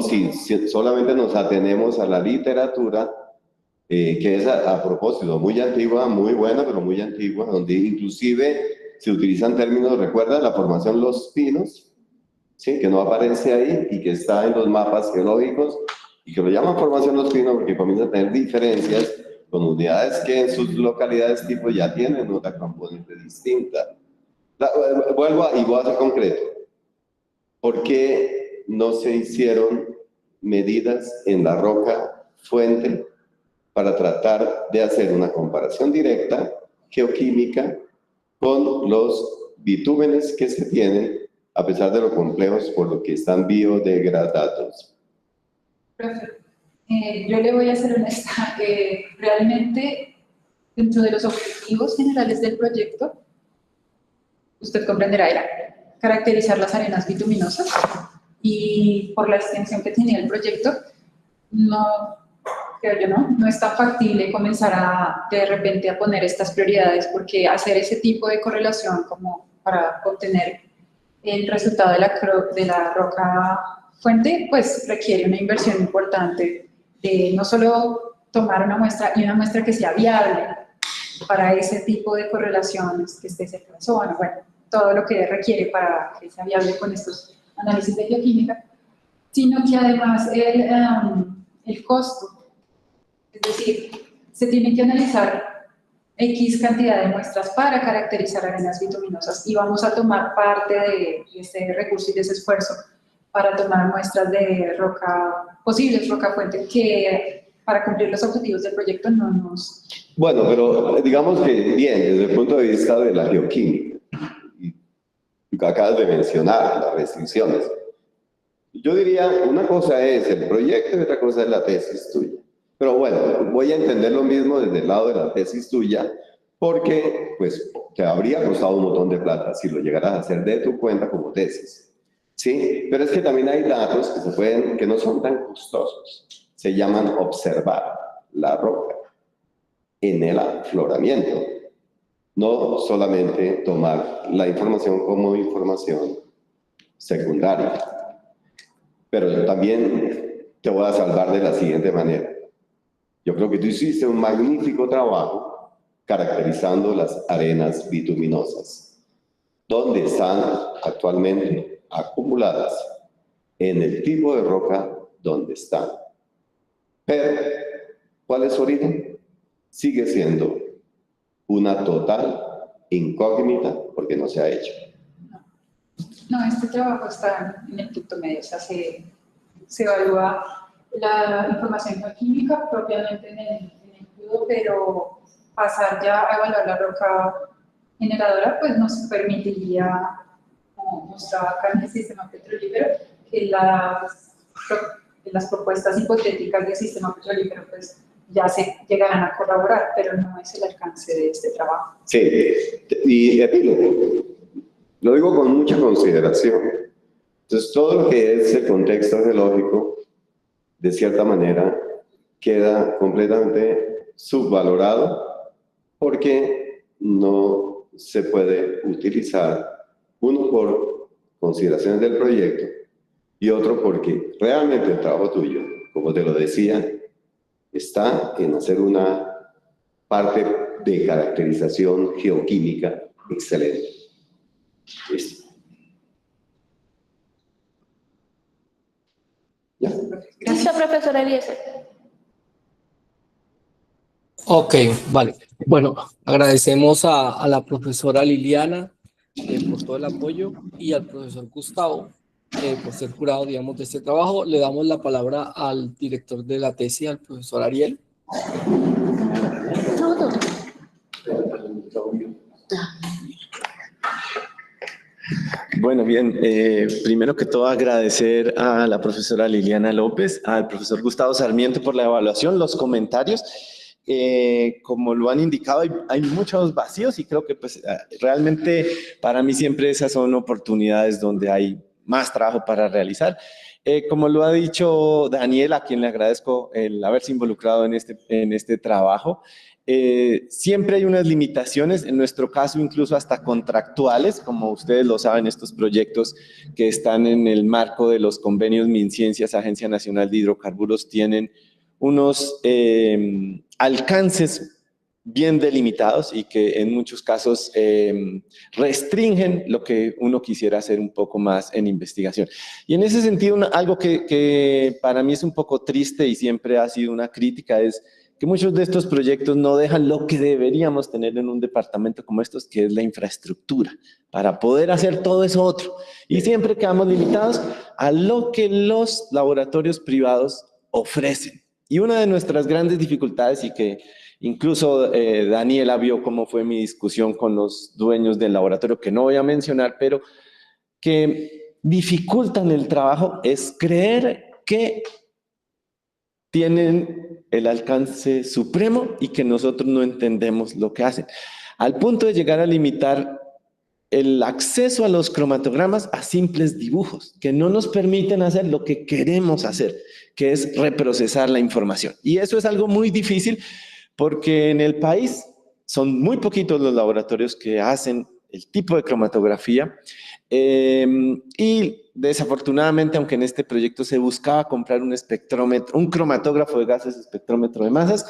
si solamente nos atenemos a la literatura, que es a propósito muy antigua, muy buena, pero muy antigua, donde inclusive se utilizan términos, ¿recuerda la formación Los Pinos? ¿Sí? Que no aparece ahí y que está en los mapas geológicos y que lo llaman formación Los Pinos porque comienza a tener diferencias con unidades que en sus localidades tipo ya tienen otra componente distinta. Vuelvo y voy a ser concreto. ¿Por qué no se hicieron medidas en la roca fuente para tratar de hacer una comparación directa geoquímica con los bitúmenes que se tienen, a pesar de lo complejos por lo que están biodegradados?
Profe, yo le voy a ser honesta, realmente dentro de los objetivos generales del proyecto, usted comprenderá, era caracterizar las arenas bituminosas y por la extensión que tenía el proyecto, creo yo, no es tan factible comenzar de repente a poner estas prioridades, porque hacer ese tipo de correlación como para obtener el resultado de la roca fuente, pues requiere una inversión importante de no solo tomar una muestra y una muestra que sea viable para ese tipo de correlaciones, que esté cerca de la zona, bueno, todo lo que requiere para que sea viable con estos análisis de bioquímica, sino que además el costo, es decir, se tiene que analizar X cantidad de muestras para caracterizar arenas bituminosas y vamos a tomar parte de ese recurso y de ese esfuerzo para tomar muestras de posibles roca fuente que para cumplir los objetivos del proyecto no nos...
Bueno, pero digamos que bien, desde el punto de vista de la geoquímica, y que acabas de mencionar, las restricciones, yo diría, una cosa es el proyecto y otra cosa es la tesis tuya. Pero bueno, voy a entender lo mismo desde el lado de la tesis tuya, porque pues te habría costado un montón de plata si lo llegaras a hacer de tu cuenta como tesis. ¿Sí? Pero es que también hay datos que no son tan costosos. Se llaman observar la roca en el afloramiento. No solamente tomar la información como información secundaria. Pero yo también te voy a salvar de la siguiente manera. Yo creo que tú hiciste un magnífico trabajo caracterizando las arenas bituminosas, donde están actualmente acumuladas en el tipo de roca donde están. Pero, ¿cuál es su origen? Sigue siendo una total incógnita porque no se ha hecho.
No, este trabajo está en el punto medio, o sea, se evalúa la información geoquímica propiamente en el crudo, pero pasar ya a evaluar la roca generadora, pues nos permitiría como mostraba acá en el sistema petrolífero, que las propuestas hipotéticas del sistema petrolífero pues ya se llegarán a colaborar, pero no es el alcance de este trabajo.
Sí, y epílogo. Lo digo con mucha consideración. Entonces, todo lo que es el contexto geológico, de cierta manera, queda completamente subvalorado porque no se puede utilizar, uno por consideraciones del proyecto y otro porque realmente el trabajo tuyo, como te lo decía, está en hacer una parte de caracterización geoquímica excelente. Listo. ¿Ya?
Listo, profesora Eliezer.
Ok, vale. Bueno, agradecemos a la profesora Liliana por todo el apoyo y al profesor Gustavo por ser jurado, digamos, de este trabajo. Le damos la palabra al director de la tesis, al profesor Ariel.
Bueno, bien, primero que todo agradecer a la profesora Liliana López, al profesor Gustavo Sarmiento por la evaluación, los comentarios. Como lo han indicado, hay muchos vacíos y creo que pues, realmente para mí siempre esas son oportunidades donde hay más trabajo para realizar. Como lo ha dicho Daniel, a quien le agradezco el haberse involucrado en este trabajo, siempre hay unas limitaciones, en nuestro caso incluso hasta contractuales, como ustedes lo saben, estos proyectos que están en el marco de los convenios MinCiencias, Agencia Nacional de Hidrocarburos, tienen unos alcances bien delimitados y que en muchos casos restringen lo que uno quisiera hacer un poco más en investigación. Y en ese sentido, algo que para mí es un poco triste y siempre ha sido una crítica es que muchos de estos proyectos no dejan lo que deberíamos tener en un departamento como estos, que es la infraestructura, para poder hacer todo eso otro. Y siempre quedamos limitados a lo que los laboratorios privados ofrecen. Y una de nuestras grandes dificultades, y que incluso Daniela vio cómo fue mi discusión con los dueños del laboratorio, que no voy a mencionar, pero que dificultan el trabajo, es creer que tienen el alcance supremo y que nosotros no entendemos lo que hacen, al punto de llegar a limitar el acceso a los cromatogramas a simples dibujos, que no nos permiten hacer lo que queremos hacer, que es reprocesar la información. Y eso es algo muy difícil porque en el país son muy poquitos los laboratorios que hacen el tipo de cromatografía y desafortunadamente, aunque en este proyecto se buscaba comprar un espectrómetro, un cromatógrafo de gases, espectrómetro de masas,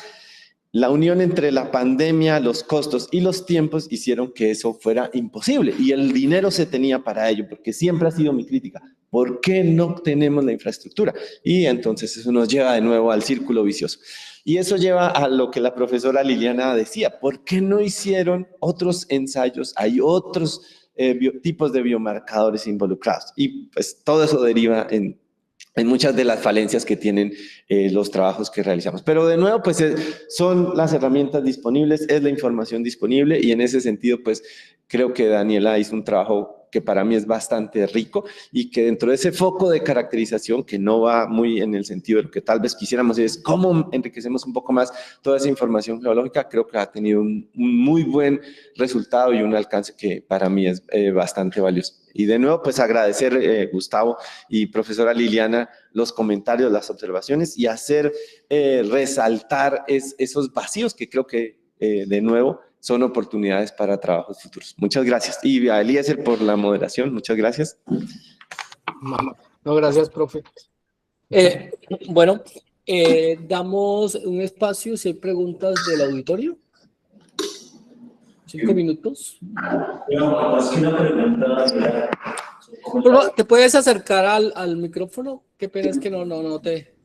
la unión entre la pandemia, los costos y los tiempos hicieron que eso fuera imposible. Y el dinero se tenía para ello, porque siempre ha sido mi crítica. ¿Por qué no tenemos la infraestructura? Y entonces eso nos lleva de nuevo al círculo vicioso. Y eso lleva a lo que la profesora Liliana decía. ¿Por qué no hicieron otros ensayos? Hay otros tipos de biomarcadores involucrados. Y pues todo eso deriva en muchas de las falencias que tienen los trabajos que realizamos. Pero de nuevo, pues son las herramientas disponibles, es la información disponible y en ese sentido, pues creo que Daniela hizo un trabajo que para mí es bastante rico y que dentro de ese foco de caracterización que no va muy en el sentido de lo que tal vez quisiéramos es cómo enriquecemos un poco más toda esa información geológica, creo que ha tenido un muy buen resultado y un alcance que para mí es bastante valioso. Y de nuevo, pues agradecer, Gustavo y profesora Liliana, los comentarios, las observaciones y hacer resaltar esos vacíos que creo que, de nuevo, son oportunidades para trabajos futuros. Muchas gracias. Y a Eliezer por la moderación, muchas gracias.
No, gracias, profe. Bueno, damos un espacio si hay preguntas del auditorio. 5 minutos.
No, más que una pregunta.
¿Te puedes acercar al micrófono? Qué pena es que no te...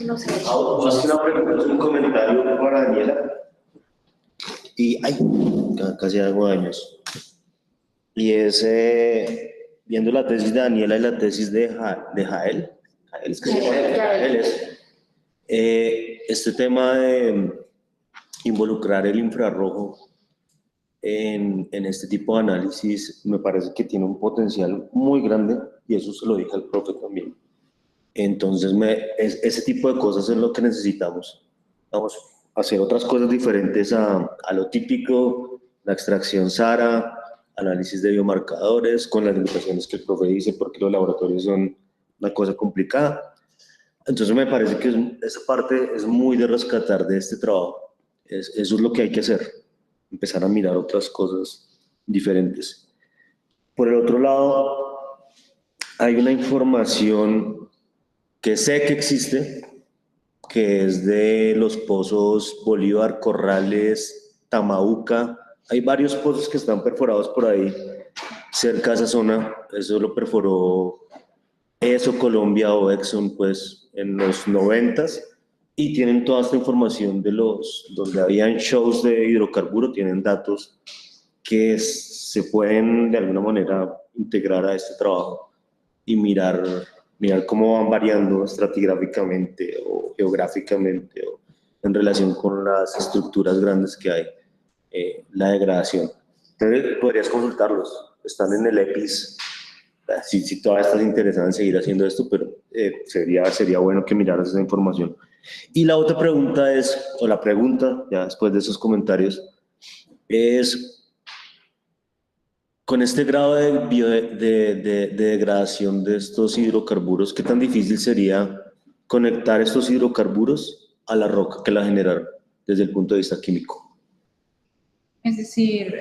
No sé.
Más que una pregunta, es un comentario para Daniela. Y casi hago años. Y es viendo la tesis de Daniela y la tesis de Jael. Este tema de involucrar el infrarrojo en este tipo de análisis me parece que tiene un potencial muy grande, y eso se lo dije al profe también. Entonces, ese tipo de cosas es lo que necesitamos. Vamos a hacer otras cosas diferentes a lo típico, la extracción SARA, análisis de biomarcadores, con las limitaciones que el profe dice, porque los laboratorios son una cosa complicada. Entonces, me parece que esa parte es muy de rescatar de este trabajo. Eso es lo que hay que hacer, empezar a mirar otras cosas diferentes. Por el otro lado, hay una información que sé que existe, que es de los pozos Bolívar, Corrales, Tamauca. Hay varios pozos que están perforados por ahí, cerca de esa zona. Eso lo perforó Colombia o Exxon, pues, en los 90s, y tienen toda esta información de donde habían shows de hidrocarburo, tienen datos que se pueden de alguna manera integrar a este trabajo y mirar cómo van variando estratigráficamente o geográficamente o en relación con las estructuras grandes que hay, la degradación. Entonces, podrías consultarlos, están en el EPIS. Si todavía estás interesado en seguir haciendo esto, pero sería bueno que miraras esa información. Y la otra pregunta la pregunta, ya después de esos comentarios, es: con este grado de degradación de estos hidrocarburos, ¿qué tan difícil sería conectar estos hidrocarburos a la roca que la generaron desde el punto de vista químico?
Es decir,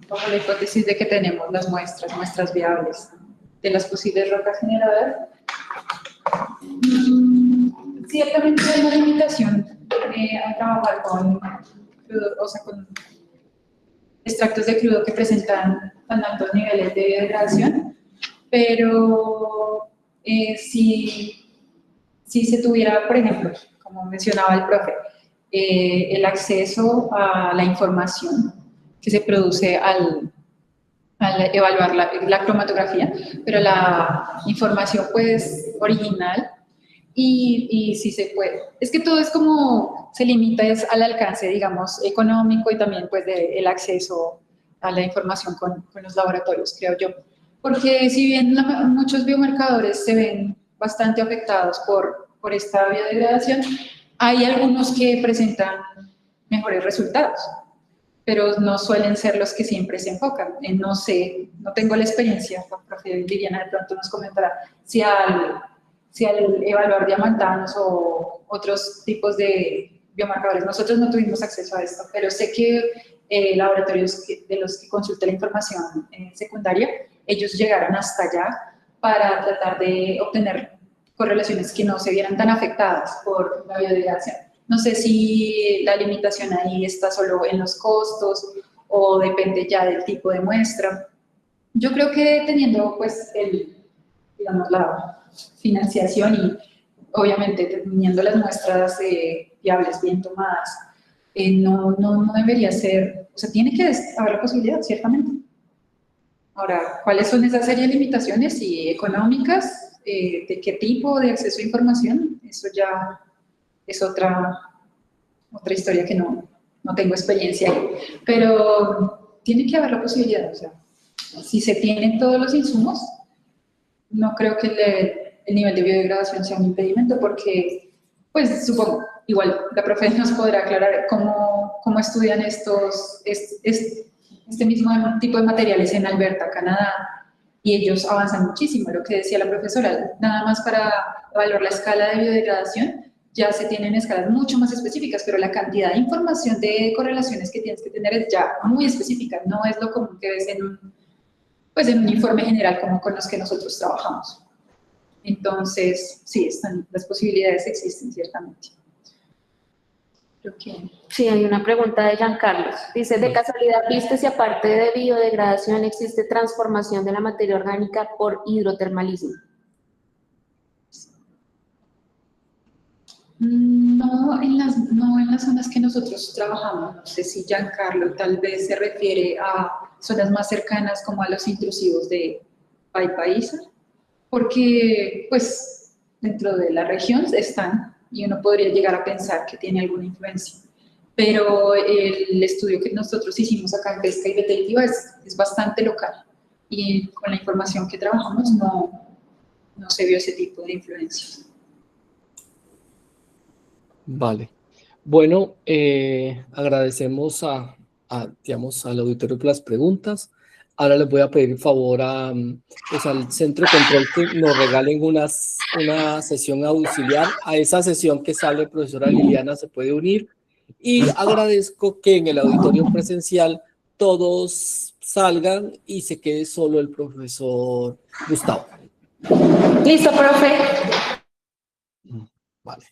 bajo la hipótesis de que tenemos las muestras viables de las posibles rocas generadoras, ciertamente hay una limitación a trabajar con extractos de crudo que presentan tan altos niveles de degradación, pero si se tuviera, por ejemplo, como mencionaba el profe, el acceso a la información que se produce al evaluar la cromatografía, pero la información pues original, y si se puede. Es que todo es como, se limita es al alcance, digamos, económico, y también pues el acceso a la información con los laboratorios, creo yo. Porque si bien muchos biomarcadores se ven bastante afectados por esta biodegradación, hay algunos que presentan mejores resultados, pero no suelen ser los que siempre se enfocan. No sé, no tengo la experiencia, la profe Liliana de pronto nos comentará si al evaluar diamantanos o otros tipos de biomarcadores, nosotros no tuvimos acceso a esto, pero sé que laboratorios de los que consulté la información secundaria, ellos llegaron hasta allá para tratar de obtener correlaciones que no se vieran tan afectadas por la biodegradación. No sé si la limitación ahí está solo en los costos o depende ya del tipo de muestra. Yo creo que teniendo pues digamos, la financiación y obviamente teniendo las muestras viables bien tomadas, no debería ser, o sea, tiene que haber la posibilidad, ciertamente. Ahora, ¿cuáles son esas serie de limitaciones y económicas? ¿De qué tipo de acceso a información? Eso ya es otra historia que no tengo experiencia ahí. Pero tiene que haber la posibilidad, o sea, si se tienen todos los insumos, no creo que el nivel de biodegradación sea un impedimento, porque, pues, supongo, igual la profe nos podrá aclarar cómo estudian este mismo tipo de materiales en Alberta, Canadá, y ellos avanzan muchísimo. Lo que decía la profesora, nada más para evaluar la escala de biodegradación, ya se tienen escalas mucho más específicas, pero la cantidad de información de correlaciones que tienes que tener es ya muy específica, no es lo común que ves en un informe general como con los que nosotros trabajamos. Entonces, sí, las posibilidades existen ciertamente.
Sí, hay una pregunta de Giancarlos. Dice, ¿de casualidad viste si aparte de biodegradación existe transformación de la materia orgánica por hidrotermalismo?
No en las zonas que nosotros trabajamos. No sé si Giancarlo tal vez se refiere a zonas más cercanas como a los intrusivos de Paipaíza, porque pues dentro de la región están y uno podría llegar a pensar que tiene alguna influencia. pero el estudio que nosotros hicimos acá en pesca y Beteitiva es bastante local y con la información que trabajamos no se vio ese tipo de influencias.
Vale. Bueno, agradecemos digamos, al auditorio por las preguntas. Ahora les voy a pedir favor pues al centro de control que nos regalen una sesión auxiliar. A esa sesión que sale, profesora Liliana se puede unir. Y agradezco que en el auditorio presencial todos salgan y se quede solo el profesor Gustavo.
Listo, profe.
Vale.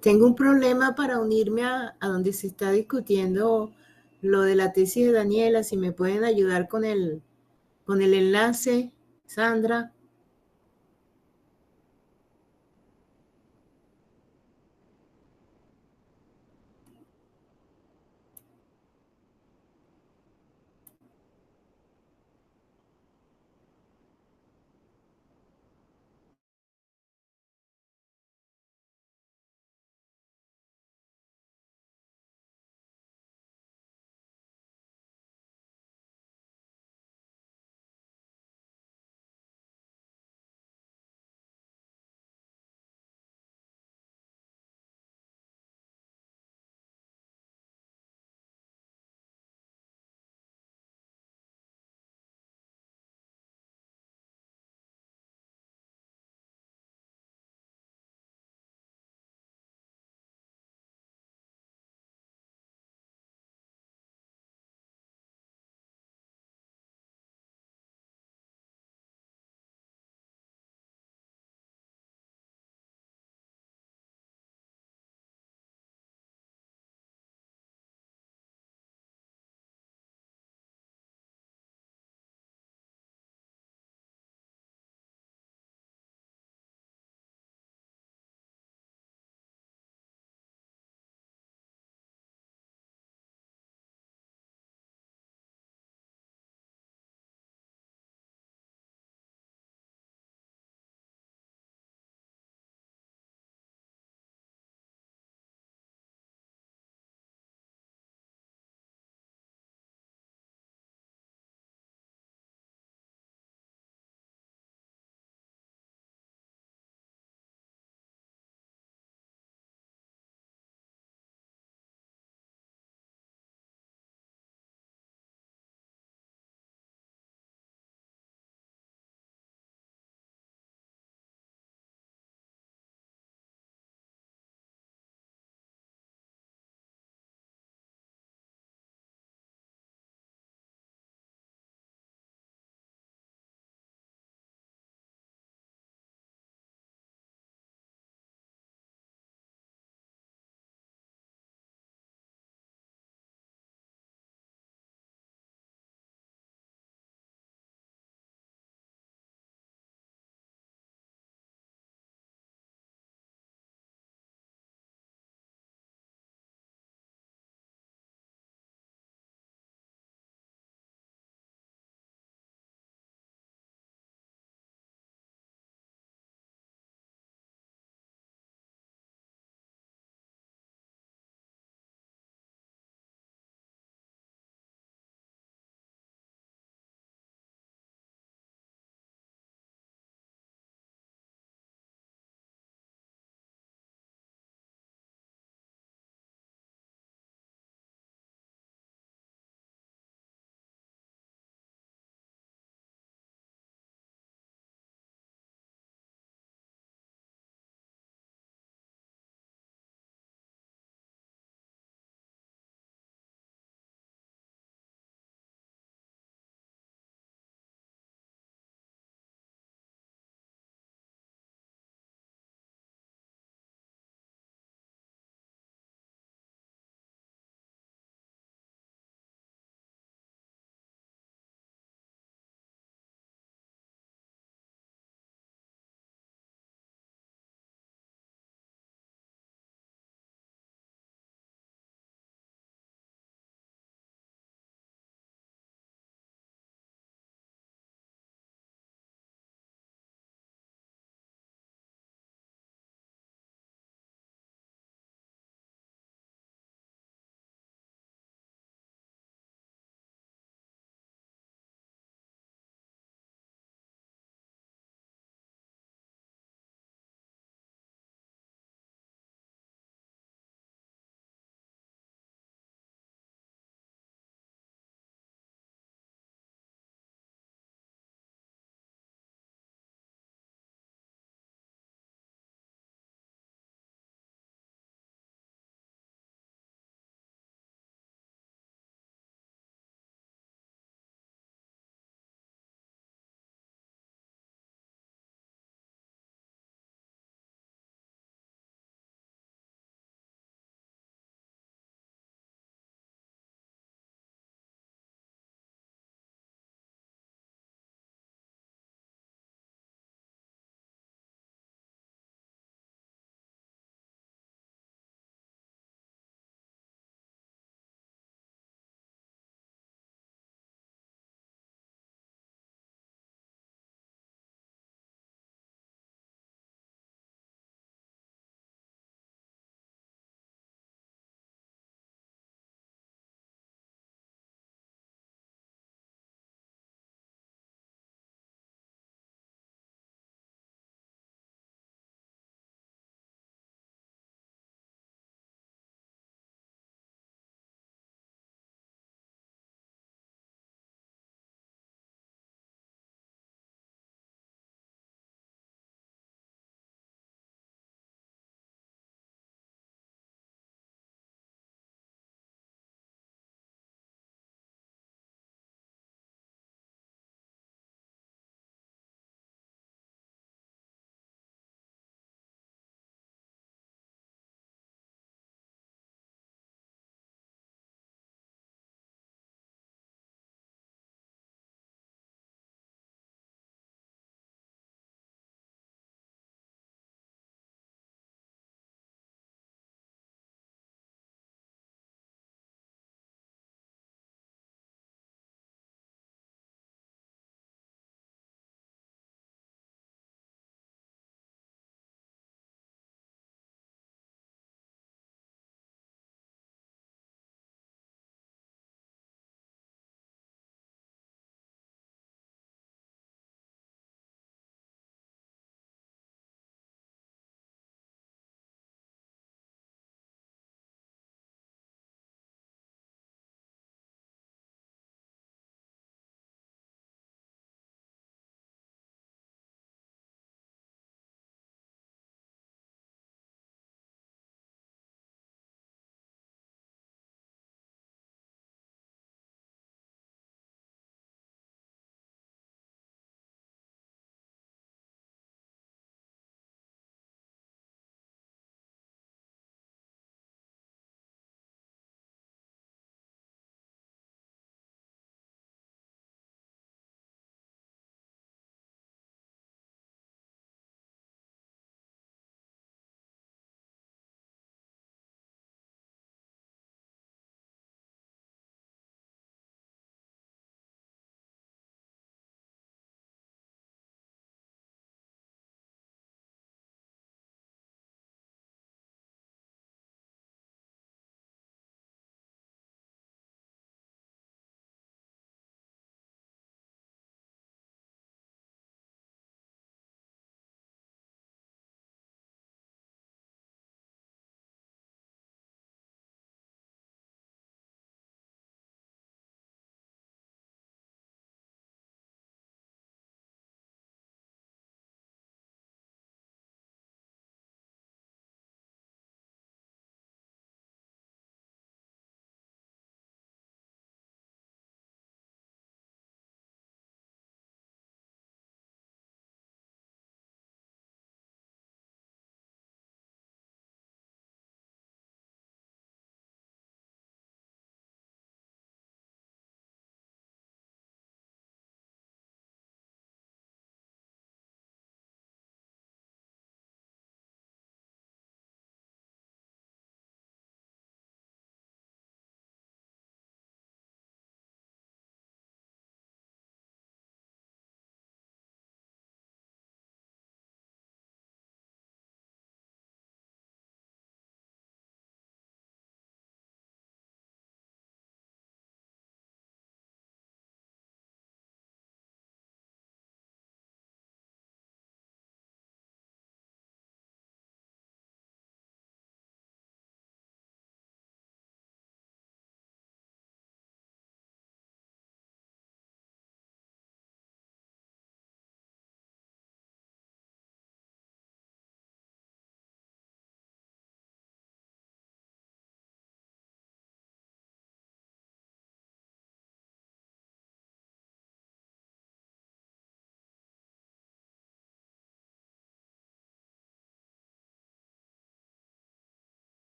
Tengo un problema para unirme a donde se está discutiendo lo de la tesis de Daniela. Si me pueden ayudar con el enlace, Sandra.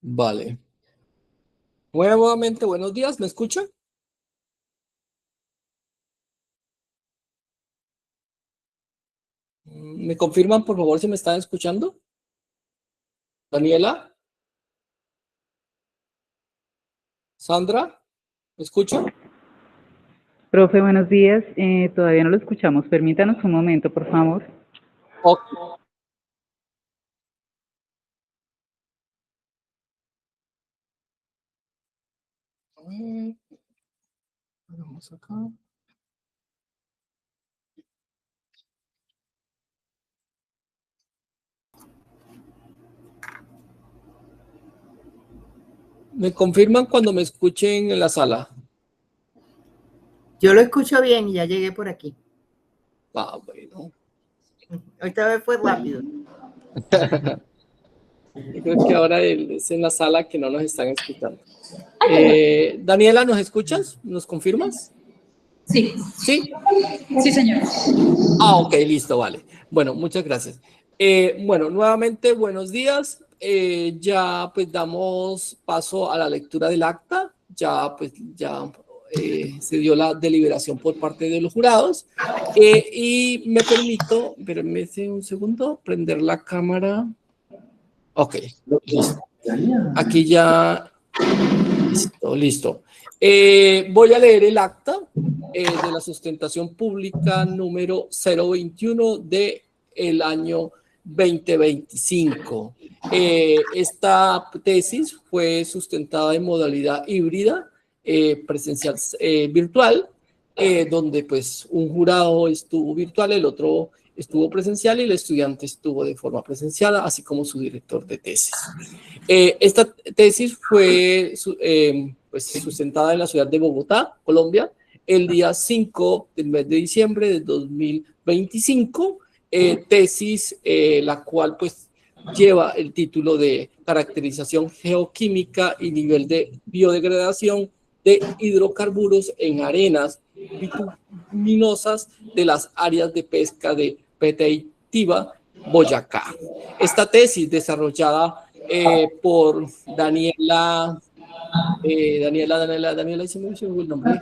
Vale. Nuevamente, buenos días, ¿me escuchan? ¿Me confirman, por favor, si me están escuchando? Daniela, Sandra, ¿me escuchan?
Profe, buenos días. Todavía no lo escuchamos. Permítanos un momento, por favor.
Ok. Vamos acá. ¿Me confirman cuando me escuchen en la sala?
Yo lo escucho bien y ya llegué por aquí.
Ah, bueno.
Esta vez fue rápido.
Yo creo que ahora es en la sala que no nos están escuchando. Daniela, ¿nos escuchas? ¿Nos confirmas?
Sí,
¿Sí?
sí, señor.
Ah, ok, listo, vale. Bueno, muchas gracias. Bueno, nuevamente, buenos días. Ya pues damos paso a la lectura del acta. Ya se dio la deliberación por parte de los jurados. Y me permito, espérenme un segundo, prender la cámara. Ok, listo. Aquí ya, listo. Voy a leer el acta de la sustentación pública número 021 del año 2025. Esta tesis fue sustentada en modalidad híbrida, presencial, virtual, donde pues un jurado estuvo virtual, el otro estuvo presencial y el estudiante estuvo de forma presencial, así como su director de tesis. Esta tesis fue pues, sustentada en la ciudad de Bogotá, Colombia, el día 5 del mes de diciembre de 2025, tesis la cual pues lleva el título de caracterización geoquímica y nivel de biodegradación de hidrocarburos en arenas bituminosas de las áreas de pesca de Peteitiva, Boyacá. Esta tesis desarrollada por Daniela, ¿se me olvidó el nombre?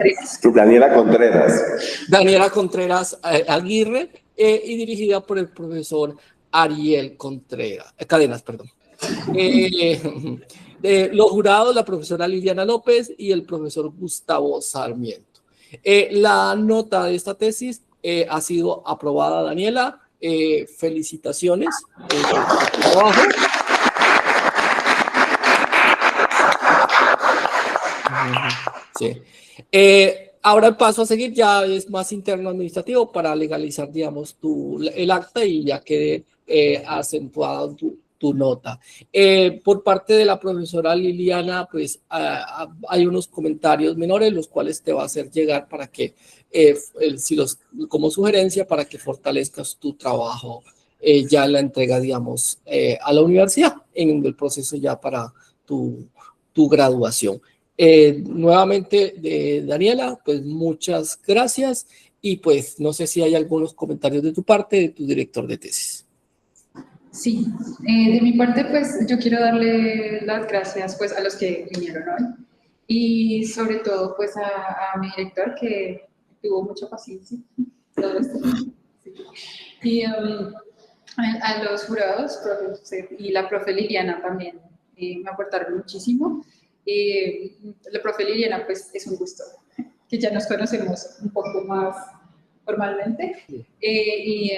Daniela Contreras.
Daniela Contreras Aguirre y dirigida por el profesor Ariel Contreras, Cadenas, perdón. Los jurados, la profesora Liliana López y el profesor Gustavo Sarmiento. La nota de esta tesis ha sido aprobada, Daniela. Felicitaciones por tu trabajo. Sí. Ahora el paso a seguir ya es más interno administrativo para legalizar, digamos, el acta y ya quede acentuada tu nota. Por parte de la profesora Liliana, pues hay unos comentarios menores, los cuales te va a hacer llegar para que, como sugerencia, para que fortalezcas tu trabajo ya en la entrega, digamos, a la universidad, en el proceso ya para tu graduación. Nuevamente, Daniela, pues muchas gracias y pues no sé si hay algunos comentarios de tu parte, de tu director de tesis.
Sí, de mi parte, pues yo quiero darle las gracias pues a los que vinieron hoy y sobre todo pues a mi director que tuvo mucha paciencia todo esto. Sí. Y a los jurados y la profe Liliana también me aportaron muchísimo. La profe Liliana pues es un gusto, que ya nos conocemos un poco más formalmente y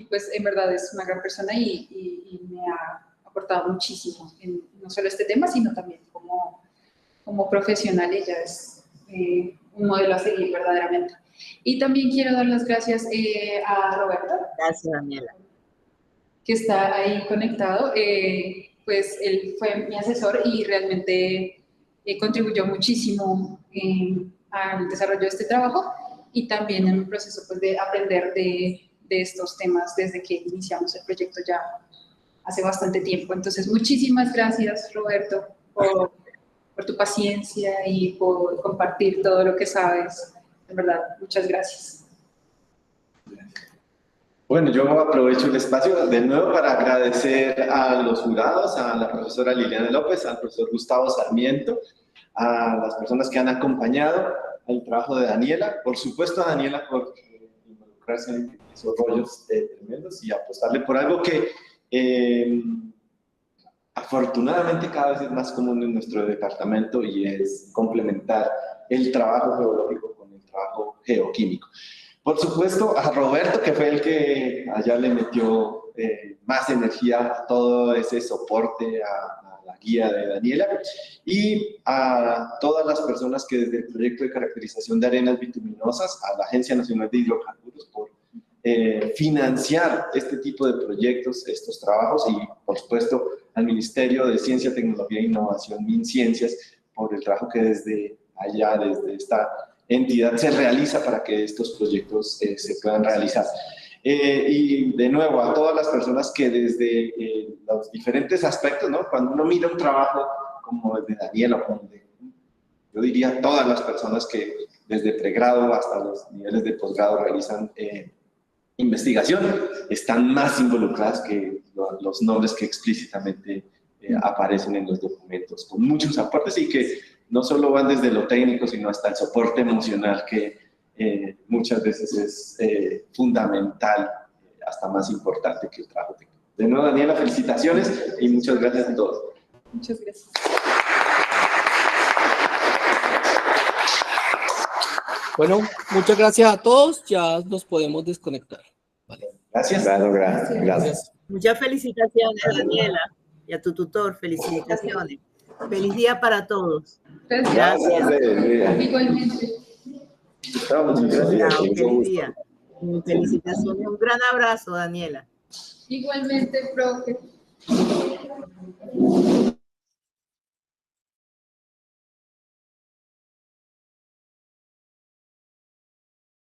pues en verdad es una gran persona y me ha aportado muchísimo en no solo este tema, sino también como profesional. Ella es un modelo a seguir verdaderamente. Y también quiero dar las gracias a Roberto.
Gracias, Daniela.
Que está ahí conectado. Pues él fue mi asesor y realmente contribuyó muchísimo al desarrollo de este trabajo y también en el proceso pues, de aprender de estos temas desde que iniciamos el proyecto ya hace bastante tiempo. Entonces, muchísimas gracias, Roberto, por tu paciencia y por compartir todo lo que sabes. De verdad, muchas gracias.
Bueno, yo aprovecho el espacio de nuevo para agradecer a los jurados, a la profesora Liliana López, al profesor Gustavo Sarmiento, a las personas que han acompañado el trabajo de Daniela, por supuesto a Daniela por involucrarse en esos rollos tremendos y apostarle por algo que afortunadamente cada vez es más común en nuestro departamento, y es complementar el trabajo geológico con el trabajo geoquímico. Por supuesto, a Roberto, que fue el que allá le metió más energía a todo ese soporte, a la guía de Daniela, y a todas las personas que desde el proyecto de caracterización de arenas bituminosas, a la Agencia Nacional de Hidrocarburos, por financiar este tipo de proyectos, estos trabajos, y por supuesto al Ministerio de Ciencia, Tecnología e Innovación, MinCiencias, por el trabajo que desde allá, desde esta entidad se realiza para que estos proyectos se puedan realizar. Y de nuevo, a todas las personas que desde los diferentes aspectos, ¿no? Cuando uno mira un trabajo como el de Daniela, o como yo diría todas las personas que desde pregrado hasta los niveles de posgrado realizan investigación, están más involucradas que los nombres que explícitamente aparecen en los documentos, con muchos aportes, y que no solo van desde lo técnico, sino hasta el soporte emocional, que muchas veces es fundamental, hasta más importante que el trabajo técnico. De nuevo, Daniela, felicitaciones y muchas gracias a todos.
Muchas gracias.
Bueno, muchas gracias a todos. Ya nos podemos desconectar. Vale.
Gracias.
Claro, gracias.
Muchas felicitaciones, Daniela, y a tu tutor, felicitaciones. Feliz día para todos.
Gracias.
Gracias.
Igualmente.
Muchas gracias.
Chao, feliz día. Felicitaciones. Un gran abrazo, Daniela.
Igualmente, profe.